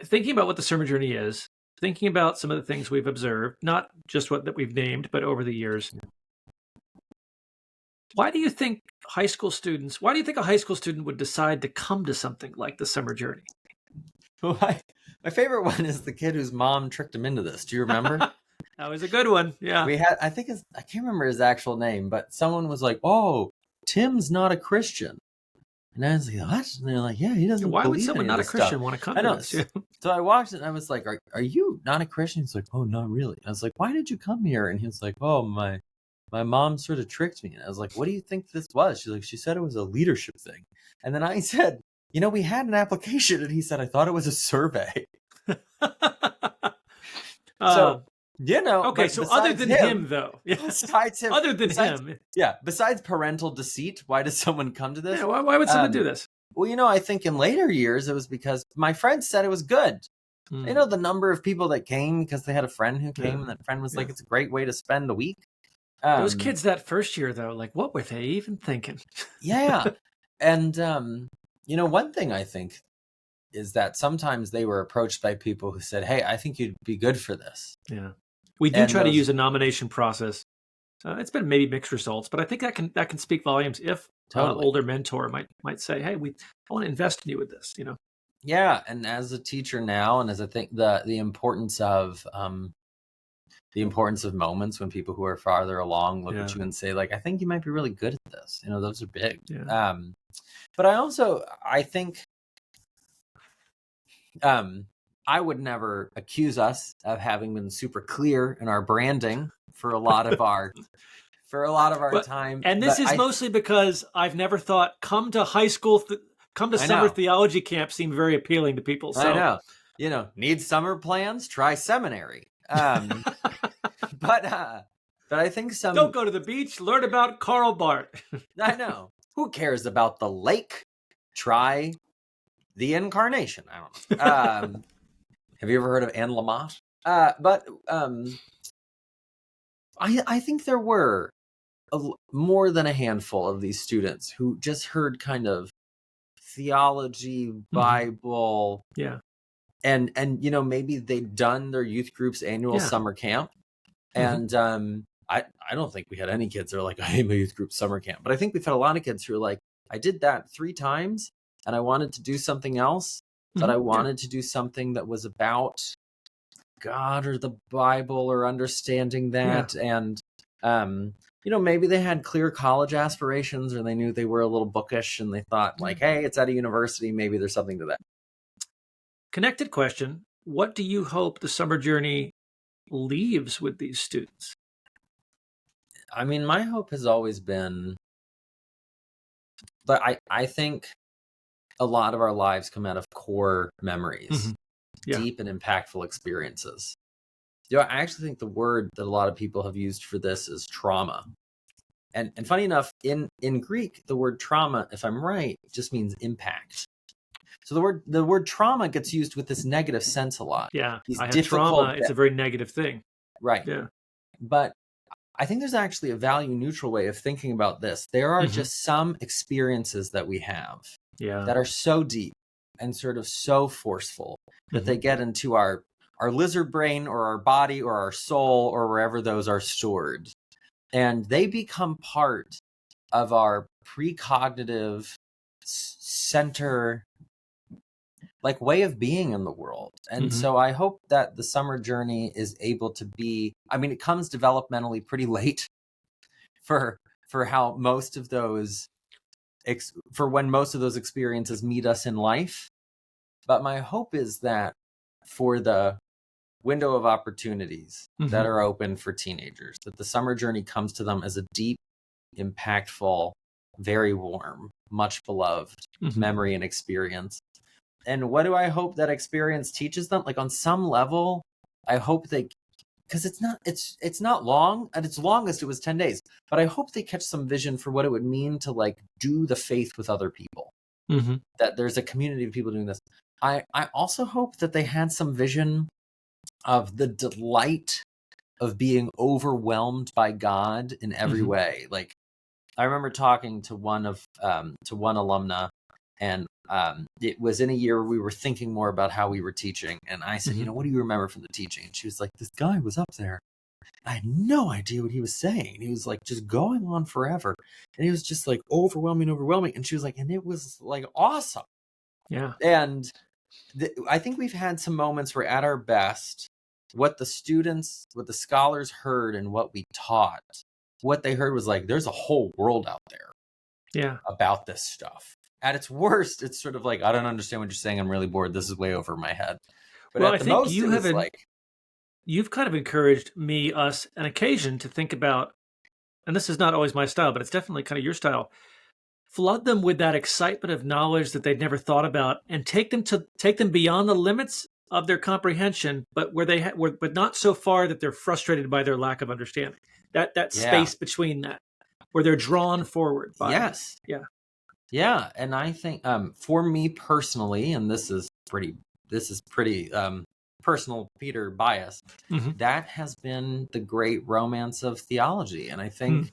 thinking about what the sermon journey is, thinking about some of the things we've observed, not just what that we've named, but over the years. Why do you think a high school student would decide to come to something like the summer journey?
Well, my favorite one is the kid whose mom tricked him into this. Do you remember?
That was a good one. Yeah.
I can't remember his actual name, but someone was like, "Oh, Tim's not a Christian." And I was like, "What?" And they're like, "Yeah, he doesn't
Why
believe
would someone
any
not
of
a
this
Christian
stuff."
want to come
I
to
know.
this? Yeah.
So I watched it and I was like, are you not a Christian? He's like, "Oh, not really." I was like, "Why did you come here?" And he was like, "Oh, my mom sort of tricked me." And I was like, "What do you think this was?" She's like, "She said it was a leadership thing." And then I said, "We had an application." And he said, "I thought it was a survey." So,
okay. So other than him, though,
besides him, besides parental deceit, why does someone come to this?
Yeah, why would someone do this?
Well, I think in later years it was because my friend said it was good. The number of people that came because they had a friend who came, and that friend was like, "It's a great way to spend the week."
Those kids that first year, though, like, what were they even thinking?
Yeah, and one thing I think is that sometimes they were approached by people who said, "Hey, I think you'd be good for this."
Yeah, we do try to use a nomination process. It's been maybe mixed results, but I think that can speak volumes if older mentor might say, "Hey, I want to invest in you with this."
Yeah, and as a teacher now, and as I think the importance of moments when people who are farther along look at you and say, like, "I think you might be really good at this." Those are big.
Yeah.
But I think I would never accuse us of having been super clear in our branding for a lot of our time.
And this is mostly because I've never thought come to summer theology camp seemed very appealing to people. So.
I know. Need summer plans? Try seminary. But I think
don't go to the beach. Learn about Karl Barth.
I know. Who cares about the lake? Try the Incarnation. I don't know. Have you ever heard of Anne Lamott? But I think there were more than a handful of these students who just heard kind of theology, Bible, and maybe they'd done their youth group's annual summer camp, and I don't think we had any kids that are like, "I hate my youth group summer camp," but I think we've had a lot of kids who are like, "I did that 3 times, and I wanted to do something else." But I wanted to do something that was about God or the Bible or understanding that. And, maybe they had clear college aspirations, or they knew they were a little bookish and they thought like, "Hey, it's at a university. Maybe there's something to that."
Connected question. What do you hope the summer journey leaves with these students?
I mean, my hope has always been, but I think a lot of our lives come out of core memories, deep and impactful experiences. I actually think the word that a lot of people have used for this is trauma. And funny enough, in Greek, the word trauma, if I'm right, just means impact. So the word trauma gets used with this negative sense a lot.
Yeah, I have trauma. It's a very negative thing.
Right.
Yeah.
But I think there's actually a value neutral way of thinking about this. There are just some experiences that we have that are so deep and sort of so forceful that they get into our lizard brain or our body or our soul or wherever those are stored. And they become part of our precognitive center, like, way of being in the world. And so I hope that the summer journey is able to be, it comes developmentally pretty late for how most of those, for when most of those experiences meet us in life. But my hope is that for the window of opportunities that are open for teenagers, that the summer journey comes to them as a deep, impactful very warm, much beloved
Mm-hmm.
memory and experience. And what do I hope that experience teaches them? Like on some level, I hope they, because it's not long. At its longest, it was 10 days. But I hope they catch some vision for what it would mean to like do the faith with other people.
Mm-hmm.
That there's a community of people doing this. I also hope that they had some vision of the delight of being overwhelmed by God in every
Mm-hmm.
way. Like I remember talking to one alumna, and it was in a year we were thinking more about how we were teaching. And I said,
Mm-hmm.
what do you remember from the teaching? And she was like, this guy was up there. I had no idea what he was saying. He was like just going on forever. And he was just like overwhelming. And she was like, and it was like awesome.
Yeah.
And I think we've had some moments where at our best, what the scholars heard and what we taught, what they heard was like, there's a whole world out there.
Yeah.
About this stuff. At its worst, it's sort of like, I don't understand what you're saying. I'm really bored. This is way over my head. But
Well,
at
I
the
think
most, it was like,
you've kind of encouraged us, an occasion to think about, and this is not always my style, but it's definitely kind of your style. Flood them with that excitement of knowledge that they'd never thought about, and take them beyond the limits of their comprehension, but where they but not so far that they're frustrated by their lack of understanding. That space between that, where they're drawn forward by
yes, yeah. And I think for me personally, and this is pretty personal Peter bias,
mm-hmm.
that has been the great romance of theology. And I think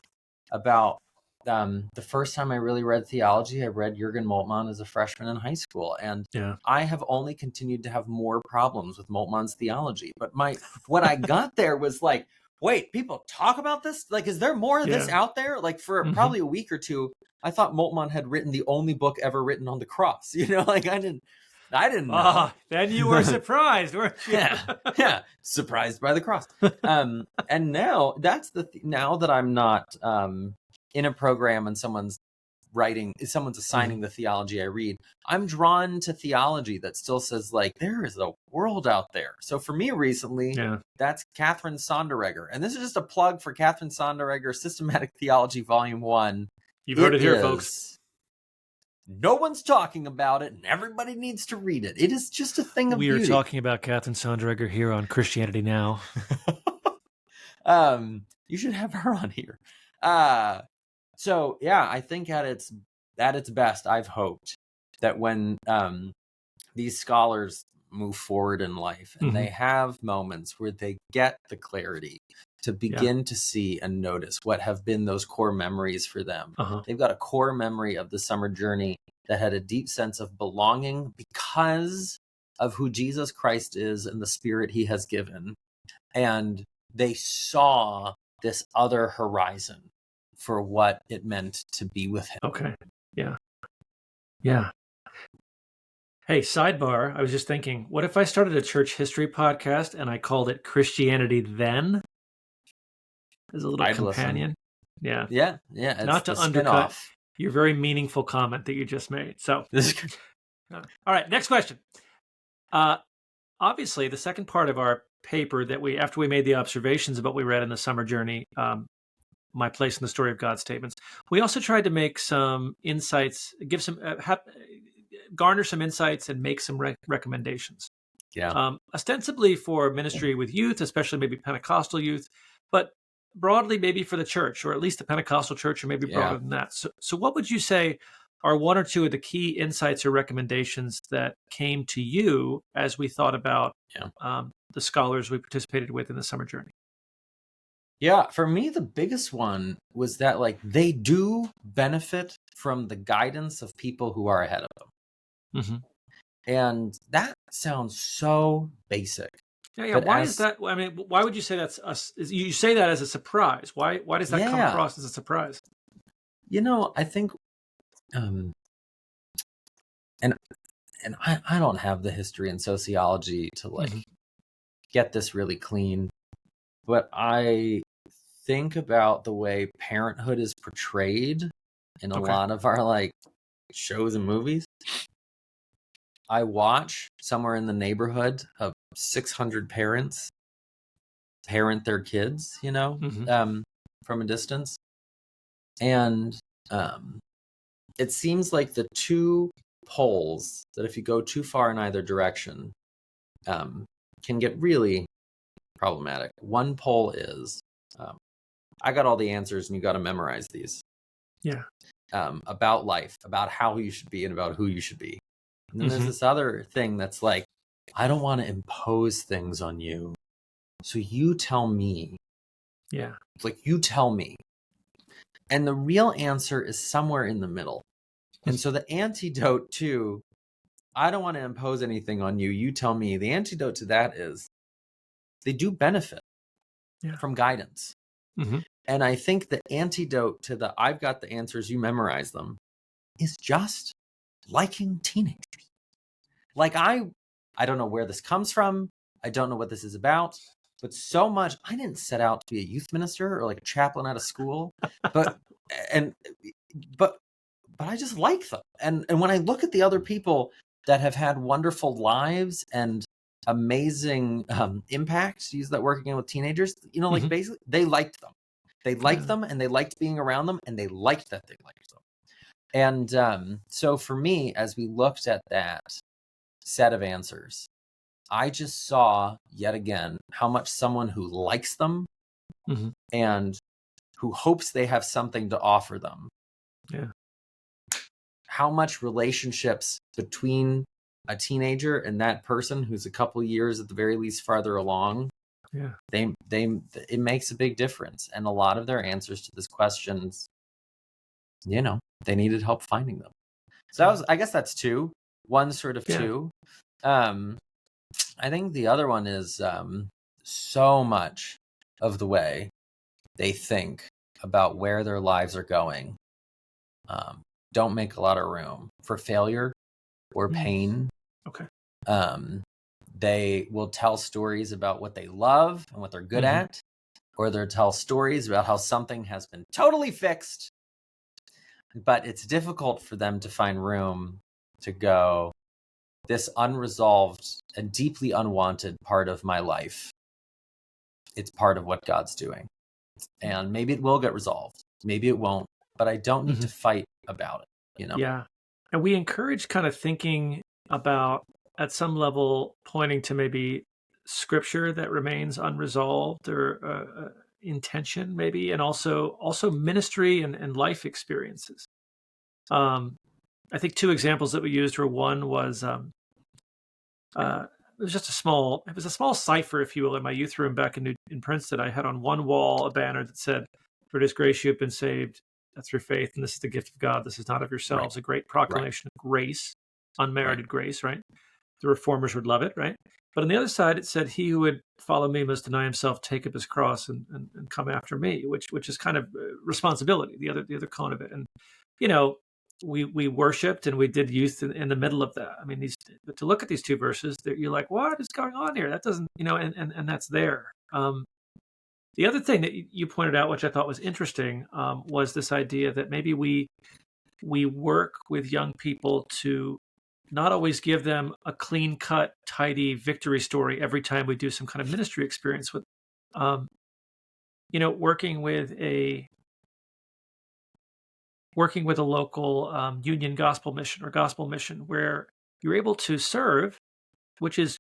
about the first time I really read theology, I read Jürgen Moltmann as a freshman in high school. And I have only continued to have more problems with Moltmann's theology. But what I got there was like, wait, people talk about this? Like, is there more of this out there? Like for probably a week or two, I thought Moltmann had written the only book ever written on the cross. Like I didn't know.
Then you were surprised, weren't you?
yeah, surprised by the cross. And now that's now that I'm not in a program and someone's assigning the theology I read, I'm drawn to theology that still says like there is a world out there. So for me recently, that's Catherine Sonderegger, and this is just a plug for Catherine Sonderegger, Systematic Theology, Volume 1.
You've heard it here, folks.
No one's talking about it, and everybody needs to read it. It is just a thing of beauty.
We are talking about Catherine Sonderegger here on Christianity Now.
You should have her on here. So yeah, I think at its best, I've hoped that when these scholars move forward in life and they have moments where they get the clarity to begin to see and notice what have been those core memories for them. They've got a core memory of the summer journey that had a deep sense of belonging because of who Jesus Christ is and the Spirit he has given. And they saw this other horizon for what it meant to be with him.
Okay. Yeah. Hey, sidebar, I was just thinking, what if I started a church history podcast and I called it Christianity Then? As a little companion.
Listen. Yeah.
Not to undercut your very meaningful comment that you just made. So, all right, next question. Obviously, the second part of our paper that after we made the observations about what we read in the summer journey, My Place in the Story of God statements, we also tried to make some insights, give some, garner some insights and make some recommendations. Ostensibly for ministry with youth, especially maybe Pentecostal youth, but broadly maybe for the church, or at least the Pentecostal church, or maybe broader than that. So what would you say are one or two of the key insights or recommendations that came to you as we thought about the scholars we participated with in the summer journey?
Yeah, for me, the biggest one was that like they do benefit from the guidance of people who are ahead of them. And that sounds so basic.
Yeah. Why is that? I mean, why would you say that's us? You say that as a surprise. Why does that come across as a surprise?
I think, and I don't have the history and sociology to like get this really clean, but I think about the way parenthood is portrayed in a lot of our like shows and movies. I watch somewhere in the neighborhood of 600 parents parent their kids, from a distance. And it seems like the two poles that if you go too far in either direction can get really problematic. One pole is I got all the answers and you got to memorize these.
Yeah.
About life, about how you should be and about who you should be. And then there's this other thing that's like, I don't want to impose things on you. So you tell me.
Yeah.
It's like, you tell me. And the real answer is somewhere in the middle. And so the antidote to, I don't want to impose anything on you, you tell me, the antidote to that is they do benefit from guidance. And I think the antidote to the I've got the answers, you memorize them, is just liking teenagers. Like I don't know where this comes from. I don't know what this is about, but so much, I didn't set out to be a youth minister or like a chaplain out of school, but I just like them. And when I look at the other people that have had wonderful lives and amazing impacts, use that working in with teenagers, you know, like basically they liked them. They liked them and they liked being around them and they liked that they liked them. And so for me, as we looked at that set of answers, I just saw yet again how much someone who likes them and who hopes they have something to offer them, how much relationships between a teenager and that person who's a couple years at the very least farther along, it makes a big difference. And a lot of their answers to these questions, you know, they needed help finding them. So I guess that's two. One sort of two. I think the other one is so much of the way they think about where their lives are going don't make a lot of room for failure or pain. They will tell stories about what they love and what they're good at, or they'll tell stories about how something has been totally fixed, but it's difficult for them to find room to go, this unresolved and deeply unwanted part of my life, it's part of what God's doing. And maybe it will get resolved. Maybe it won't, but I don't need to fight about it, you know?
Yeah. And we encourage kind of thinking about, at some level, pointing to maybe scripture that remains unresolved or intention maybe, and also ministry and life experiences. I think two examples that we used were, one was it was just a small cipher, if you will, in my youth room back in Princeton. I had on one wall a banner that said, "For His grace you have been saved through faith, and this is the gift of God. This is not of yourselves." A great proclamation of grace, unmerited grace, right? The reformers would love it, right? But on the other side, it said, "He who would follow me must deny himself, take up his cross, and come after me," which is kind of responsibility, the other cone of it. And you know, we worshipped and we did youth in the middle of that. I mean, to look at these two verses, you're like, what is going on here? That doesn't, you know, and that's there. The other thing that you pointed out, which I thought was interesting, was this idea that maybe we work with young people to not always give them a clean-cut, tidy victory story every time we do some kind of ministry experience with, you know, working with a local union gospel mission where you're able to serve, which is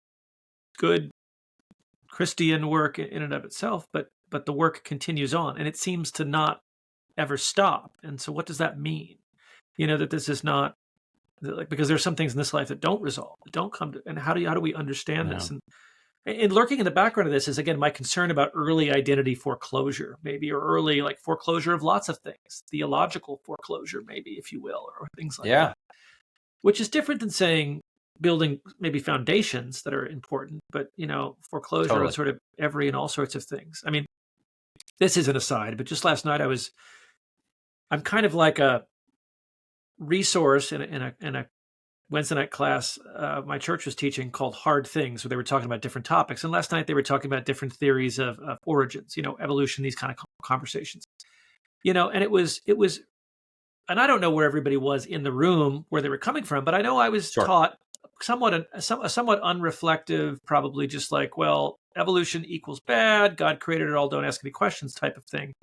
good Christian work in and of itself, but the work continues on and it seems to not ever stop. And so what does that mean? You know, that this is not, like, because there's some things in this life that don't resolve, that don't come to, and how do we understand this? And lurking in the background of this is, again, my concern about early identity foreclosure, maybe, or early like foreclosure of lots of things, theological foreclosure, maybe, if you will, or things like that, which is different than saying building maybe foundations that are important, but, you know, foreclosure on sort of every and all sorts of things. I mean, this is an aside, but just last night I'm kind of like a resource in a Wednesday night class my church was teaching called Hard Things, where they were talking about different topics. And last night they were talking about different theories of origins, you know, evolution, these kind of conversations, you know, and it was, and I don't know where everybody was in the room, where they were coming from, but I know I was taught a somewhat unreflective, probably just like, well, evolution equals bad, God created it all, don't ask any questions type of thing.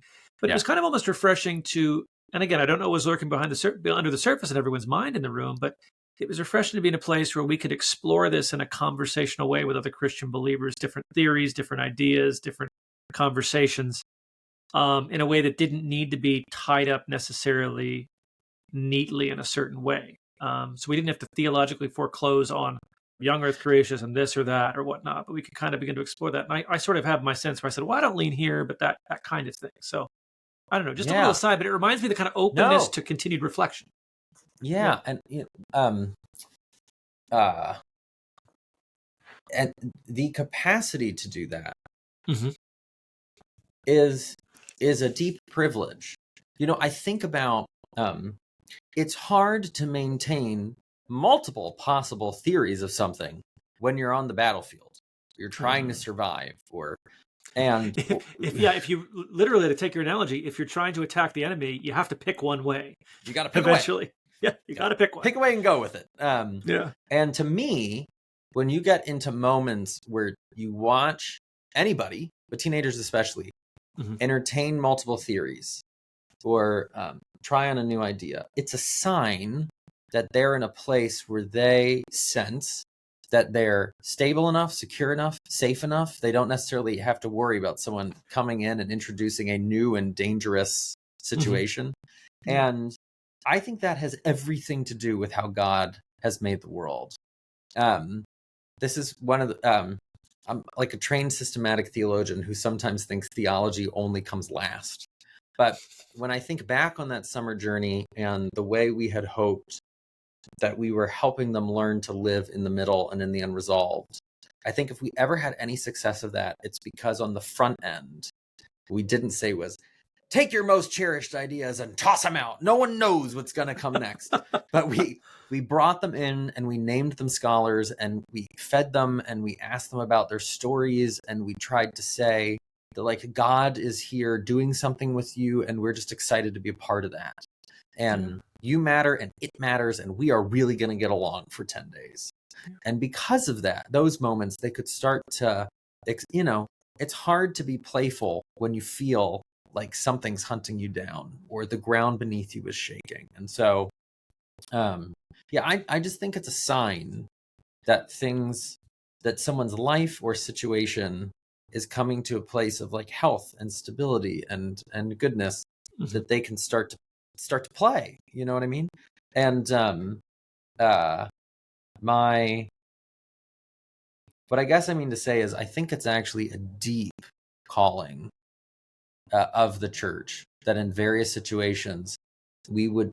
But it was kind of almost refreshing to and again, I don't know what was lurking behind under the surface in everyone's mind in the room, but it was refreshing to be in a place where we could explore this in a conversational way with other Christian believers, different theories, different ideas, different conversations, in a way that didn't need to be tied up necessarily neatly in a certain way. So we didn't have to theologically foreclose on young earth creationism, this or that or whatnot, but we could kind of begin to explore that. And I sort of have my sense where I said, well, I don't lean here, but that kind of thing. So I don't know, just a little aside, but it reminds me of the kind of openness to continued reflection.
Yeah. And, and the capacity to do that is a deep privilege. I think about, it's hard to maintain multiple possible theories of something when you're on the battlefield. You're trying to survive,
if you literally, to take your analogy, if you're trying to attack the enemy, you have to pick one way.
You got to pick
eventually. Yeah, you got to pick one.
Pick away and go with it. And to me, when you get into moments where you watch anybody, but teenagers especially, entertain multiple theories or try on a new idea, it's a sign that they're in a place where they sense that they're stable enough, secure enough, safe enough. They don't necessarily have to worry about someone coming in and introducing a new and dangerous situation. And I think that has everything to do with how God has made the world. This is one of the, I'm like a trained systematic theologian who sometimes thinks theology only comes last. But when I think back on that summer journey and the way we had hoped that we were helping them learn to live in the middle and in the unresolved, I think if we ever had any success of that, it's because on the front end, we didn't say was, take your most cherished ideas and toss them out. No one knows what's going to come next. But we brought them in and we named them scholars and we fed them and we asked them about their stories. And we tried to say that like God is here doing something with you. And we're just excited to be a part of that. And you matter and it matters. And we are really going to get along for 10 days. And because of that, those moments, they could start to, it's hard to be playful when you feel like something's hunting you down or the ground beneath you is shaking. And so, I just think it's a sign that that someone's life or situation is coming to a place of like health and stability and goodness that they can start to play. You know what I mean? And, what I guess I mean to say is I think it's actually a deep calling of the church that in various situations we would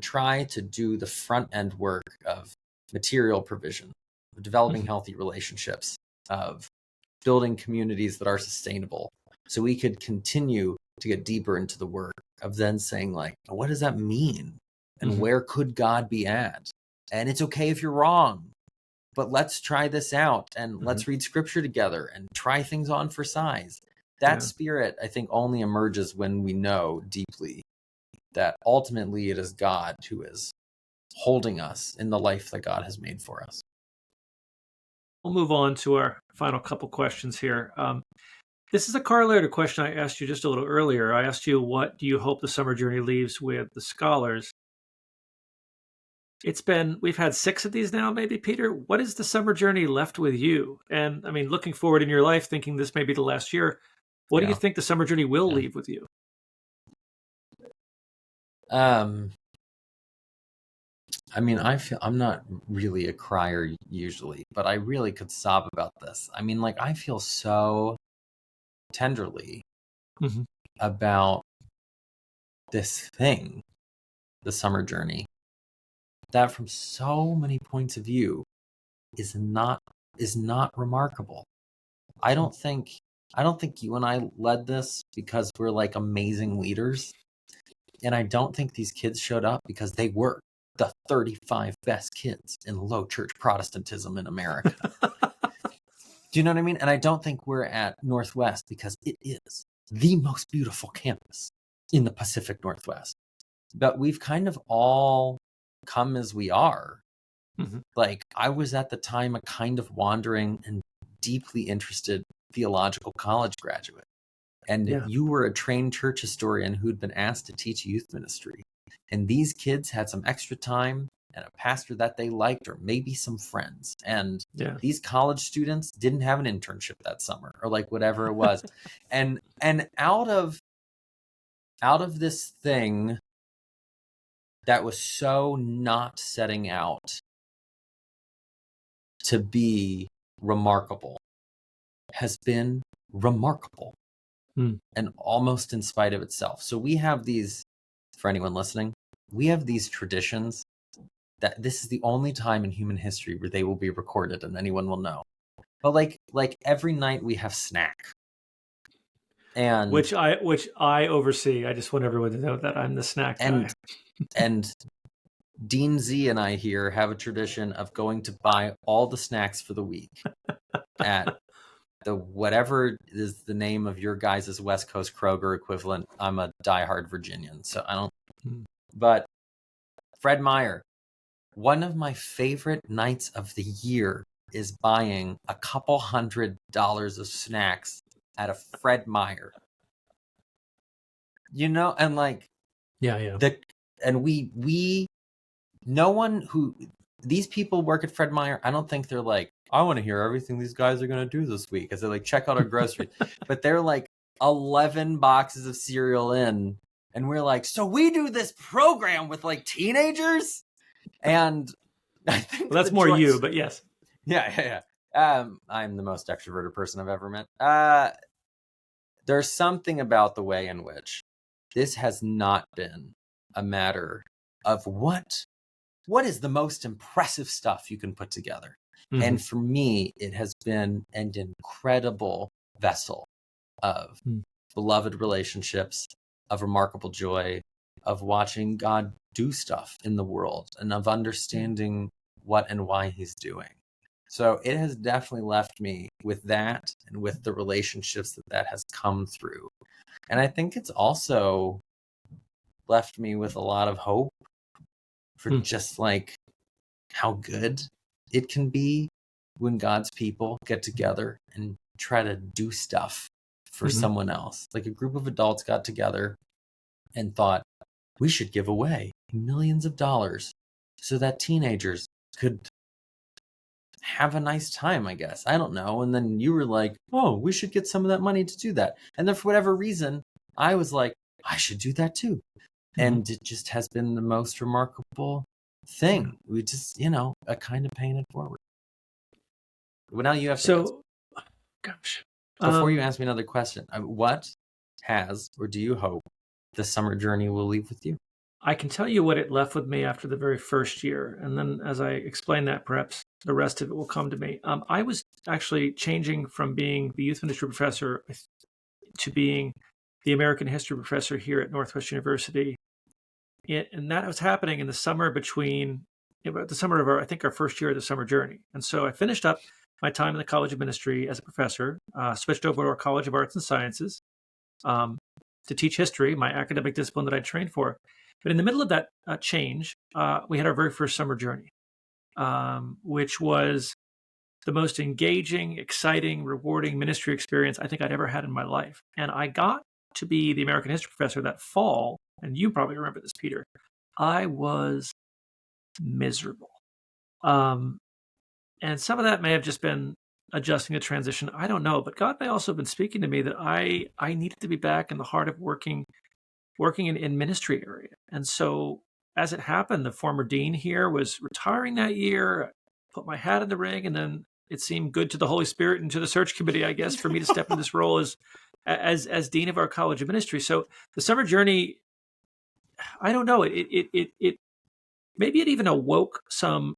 try to do the front end work of material provision, of developing healthy relationships, of building communities that are sustainable, so we could continue to get deeper into the work of then saying like, what does that mean, and where could God be at? And it's okay if you're wrong, but let's try this out and let's read scripture together and try things on for size. That spirit, I think, only emerges when we know deeply that ultimately it is God who is holding us in the life that God has made for us.
We'll move on to our final couple questions here. This is a corollary to a question I asked you just a little earlier. I asked you, what do you hope the summer journey leaves with the scholars? We've had 6 of these now, maybe, Peter. What is the summer journey left with you? And I mean, looking forward in your life, thinking this may be the last year, what do you think the summer journey will leave with you?
I mean, I'm not really a crier usually, but I really could sob about this. I mean, like, I feel so tenderly about this thing, the summer journey, that from so many points of view is not remarkable. I don't think you and I led this because we're like amazing leaders. And I don't think these kids showed up because they were the 35 best kids in low church Protestantism in America. Do you know what I mean? And I don't think we're at Northwest because it is the most beautiful campus in the Pacific Northwest. But we've kind of all come as we are. Like, I was at the time a kind of wandering and deeply interested theological college graduate. And
Yeah.
you were a trained church historian who'd been asked to teach youth ministry. And these kids had some extra time and a pastor that they liked, or maybe some friends. And
Yeah.
these college students didn't have an internship that summer, or like whatever it was. and out of this thing that was so not setting out to be remarkable has been remarkable. And almost in spite of itself. So we have these, for anyone listening, we have these traditions that this is the only time in human history where they will be recorded and anyone will know. But like every night we have snack. And
which I oversee. I just want everyone to know that I'm the snack guy.
And Dean Z and I here have a tradition of going to buy all the snacks for the week at the whatever is the name of your guys' West Coast Kroger equivalent. I'm a diehard Virginian, so I don't. But Fred Meyer, one of my favorite nights of the year is buying a couple $100 of snacks at a Fred Meyer. You know, and like,
yeah.
And we, no one who, these people work at Fred Meyer, I don't think they're like, I want to hear everything these guys are going to do this week as they like check out our groceries. But they're like 11 boxes of cereal in. And we're like, so we do this program with like teenagers? And I think
that's more you, but yes.
Yeah. I'm the most extroverted person I've ever met. There's something about the way in which this has not been a matter of what is the most impressive stuff you can put together. And for me, it has been an incredible vessel of beloved relationships, of remarkable joy, of watching God do stuff in the world, and of understanding what and why he's doing. So it has definitely left me with that and with the relationships that has come through. And I think it's also left me with a lot of hope for just like how good it can be when God's people get together and try to do stuff for someone else. Like a group of adults got together and thought, we should give away millions of dollars so that teenagers could have a nice time, I guess. I don't know. And then you were like, oh, we should get some of that money to do that. And then for whatever reason, I was like, I should do that too. And it just has been the most remarkable thing. We just, a kind of paying it forward. Well, now you have to answer.
Gosh.
Before you ask me another question, what has, or do you hope, the summer journey will leave with you?
I can tell you what it left with me after the very first year. And then as I explain that, perhaps the rest of it will come to me. I was actually changing from being the youth ministry professor to being the American history professor here at Northwest University. And that was happening in the summer between the summer of our first year of the summer journey. And so I finished up my time in the College of Ministry as a professor, switched over to our College of Arts and Sciences to teach history, my academic discipline that I trained for. But in the middle of that change, we had our very first summer journey, which was the most engaging, exciting, rewarding ministry experience I think I'd ever had in my life. And I got to be the American history professor that fall, and you probably remember this, Peter. I was miserable. And some of that may have just been adjusting the transition. I don't know. But God may also have been speaking to me that I needed to be back in the heart of working in ministry area. And so as it happened, the former dean here was retiring that year. I put my hat in the ring, and then it seemed good to the Holy Spirit and to the search committee, I guess, for me to step into this role as dean of our College of Ministry. So the summer journey, I don't know, it maybe it even awoke some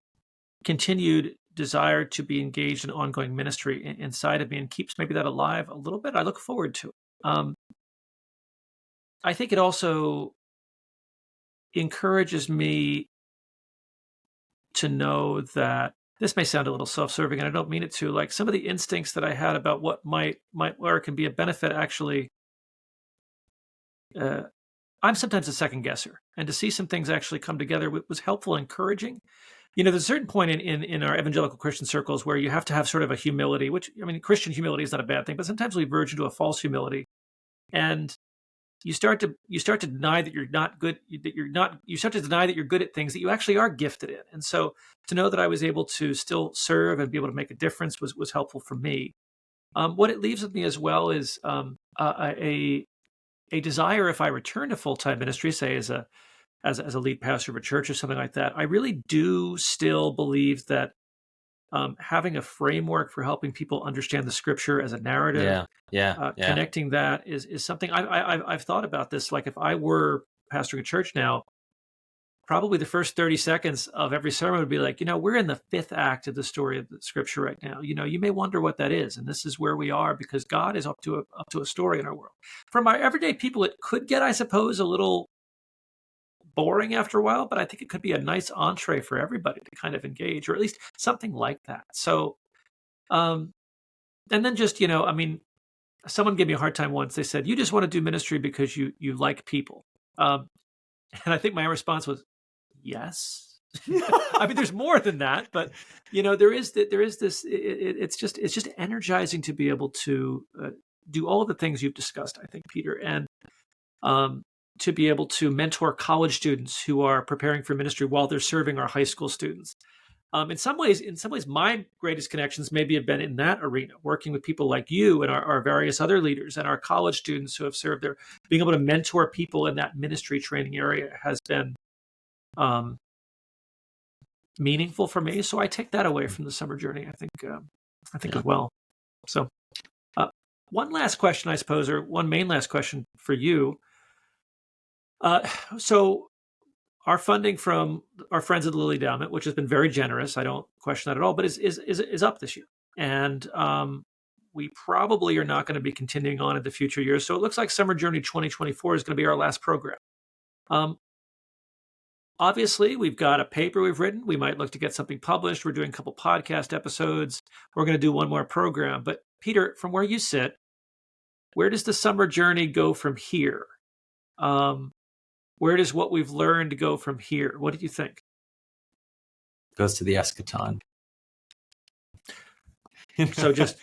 continued desire to be engaged in ongoing ministry inside of me, and keeps maybe that alive a little bit. I look forward to it. I think it also encourages me to know that this may sound a little self-serving, and I don't mean it to. Like some of the instincts that I had about what might work and be a benefit, actually, I'm sometimes a second guesser, and to see some things actually come together was helpful, encouraging. There's a certain point in our evangelical Christian circles where you have to have sort of a humility, which, Christian humility is not a bad thing, but sometimes we verge into a false humility and you start to deny that you're not good, you start to deny that you're good at things that you actually are gifted in. And so to know that I was able to still serve and be able to make a difference was helpful for me. What it leaves with me as well is a desire, if I return to full-time ministry, say as a lead pastor of a church or something like that. I really do still believe that having a framework for helping people understand the scripture as a narrative, connecting that is something I've thought about this. Like if I were pastoring a church now, probably the first 30 seconds of every sermon would be like, we're in the fifth act of the story of the scripture right now. You may wonder what that is. And this is where we are because God is up to a story in our world. From our everyday people, it could get, I suppose, a little boring after a while, but I think it could be a nice entree for everybody to kind of engage, or at least something like that. So, and then just, someone gave me a hard time once. They said, you just want to do ministry because you like people. And I think my response was, yes. I mean, there's more than that, but there is this. It's just energizing to be able to do all of the things you've discussed, I think, Peter, and to be able to mentor college students who are preparing for ministry while they're serving our high school students. In some ways, my greatest connections maybe have been in that arena, working with people like you and our various other leaders and our college students who have served there. Being able to mentor people in that ministry training area has been meaningful for me. So I take that away from the summer journey, I think as well. So one last question, I suppose, or one main last question for you. So our funding from our friends at the Lilly Endowment, which has been very generous, I don't question that at all, but is up this year. And we probably are not going to be continuing on in the future years. So it looks like Summer Journey 2024 is going to be our last program. Obviously, we've got a paper we've written. We might look to get something published. We're doing a couple podcast episodes. We're going to do one more program. But Peter, from where you sit, where does the Summer Journey go from here? Where does what we've learned go from here? What do you think?
Goes to the eschaton.
So just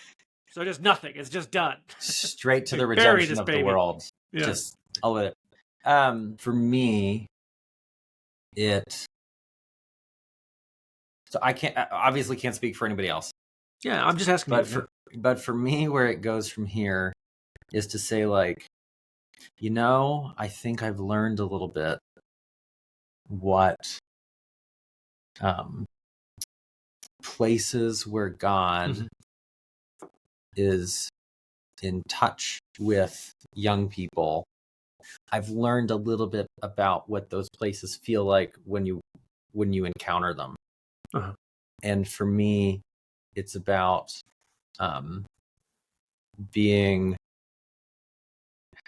nothing. It's just done.
Straight to the redemption of the world. Yeah. Just all of it. For me, so I obviously can't speak for anybody else.
Yeah, I'm just asking.
But for me, where it goes from here is to say, like, I think I've learned a little bit what places where God is in touch with young people. I've learned a little bit about what those places feel like when you encounter them. Uh-huh. And for me, it's about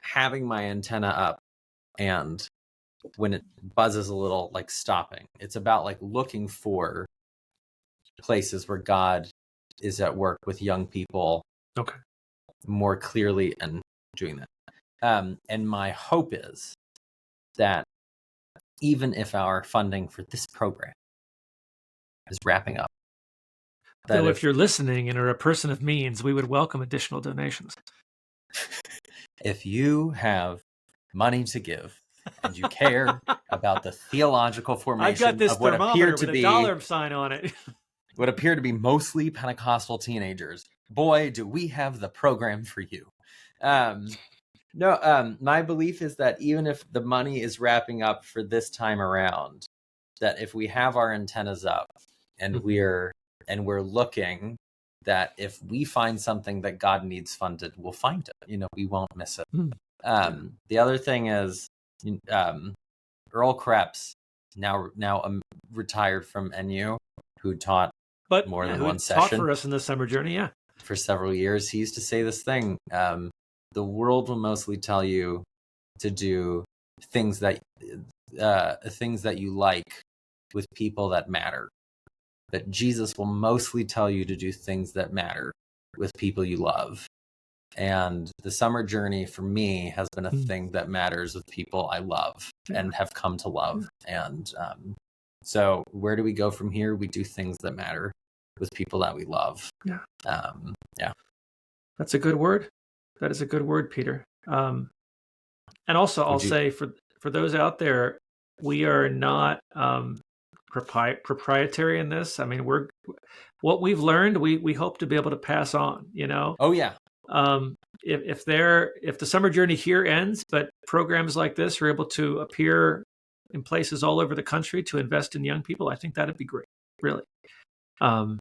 having my antenna up, and when it buzzes a little, like stopping. It's about like looking for places where God is at work with young people more clearly and doing that. And my hope is that even if our funding for this program is wrapping up,
though if you're listening and are a person of means, we would welcome additional donations.
If you have money to give and you care about the theological formation of what appear to be
a dollar sign on it,
what appear to be mostly Pentecostal teenagers, boy, do we have the program for you. My belief is that even if the money is wrapping up for this time around, that if we have our antennas up and we're looking, that if we find something that God needs funded, we'll find it. We won't miss it. The other thing is Earl Krebs, now retired from NU, who taught more than one session.
Taught for us in the Summer Journey,
for several years. He used to say this thing: the world will mostly tell you to do things that you like with people that matter. That Jesus will mostly tell you to do things that matter with people you love. And the Summer Journey for me has been a thing that matters with people I love and have come to love. And so where do we go from here? We do things that matter with people that we love.
Yeah. That's a good word. That is a good word, Peter. And also, I'll say for those out there, we are not proprietary in this. I mean, what we've learned, we hope to be able to pass on.
Oh yeah.
If the summer journey here ends, but programs like this are able to appear in places all over the country to invest in young people, I think that'd be great, really. And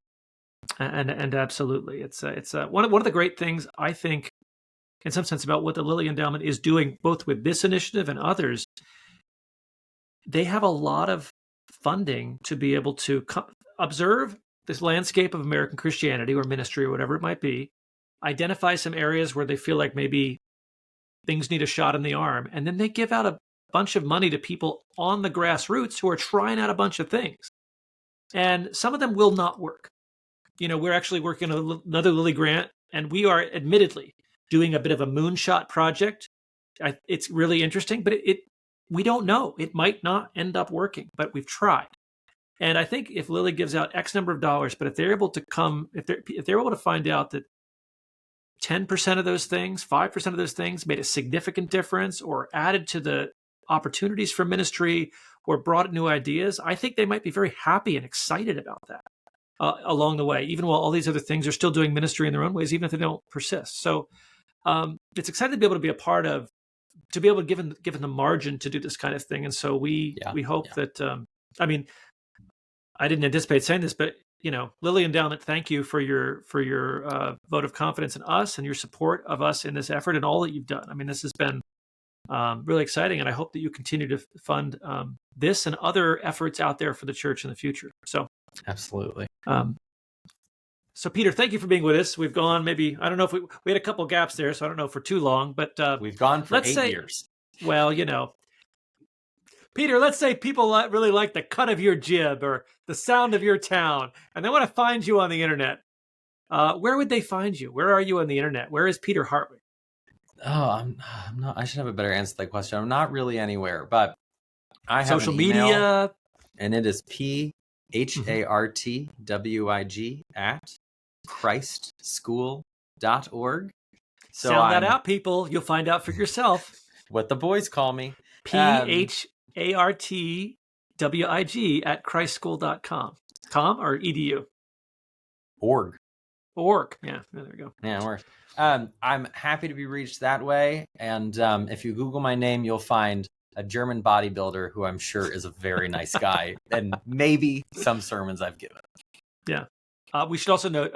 absolutely, it's one of the great things, I think, in some sense, about what the Lilly Endowment is doing, both with this initiative and others. They have a lot of funding to be able to observe this landscape of American Christianity or ministry or whatever it might be, identify some areas where they feel like maybe things need a shot in the arm, and then they give out a bunch of money to people on the grassroots who are trying out a bunch of things. And some of them will not work. We're actually working on another Lilly grant, and we are admittedly doing a bit of a moonshot project. It's really interesting, but we don't know. It might not end up working, but we've tried. And I think if Lilly gives out X number of dollars, but if they're able to if they're able to find out that 10% of those things, 5% of those things made a significant difference or added to the opportunities for ministry or brought new ideas, I think they might be very happy and excited about that along the way, even while all these other things are still doing ministry in their own ways, even if they don't persist. So it's exciting to be able to be a part of, to be able to given the margin to do this kind of thing. And so we hope that, I mean, I didn't anticipate saying this, but Lilly Endowment, thank you for your vote of confidence in us and your support of us in this effort and all that you've done. I mean, this has been really exciting, and I hope that you continue to fund this and other efforts out there for the church in the future. So
absolutely.
So Peter, thank you for being with us. We've gone maybe, I don't know if we had a couple gaps there, so I don't know for too long, but
we've gone for 8 years.
Well, Peter, let's say people really like the cut of your jib or the sound of your town, and they want to find you on the internet. Where would they find you? Where are you on the internet? Where is Peter Hartwig?
Oh, I'm not. I should have a better answer to that question. I'm not really anywhere, but I have
social media,
and it is PHARTWIG at christschool.org. So
sound that out, people. You'll find out for yourself.
What the boys call me.
PHARTWIG at christschool.com. Com or edu?
Org.
Yeah, there we go.
Yeah, works. I'm happy to be reached that way. And if you Google my name, you'll find a German bodybuilder who I'm sure is a very nice guy, and maybe some sermons I've given.
Yeah. We should also note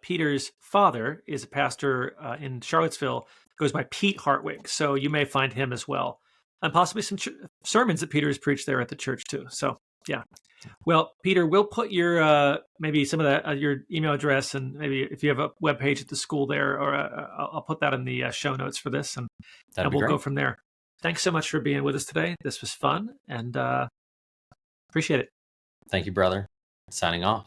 Peter's father is a pastor in Charlottesville, goes by Pete Hartwig. So you may find him as well. And possibly some sermons that Peter has preached there at the church too. So yeah. Well, Peter, we'll put your maybe some of that your email address, and maybe if you have a web page at the school there, or I'll put that in the show notes for this, and we'll go from there. Thanks so much for being with us today. This was fun, and appreciate it.
Thank you, brother. Signing off.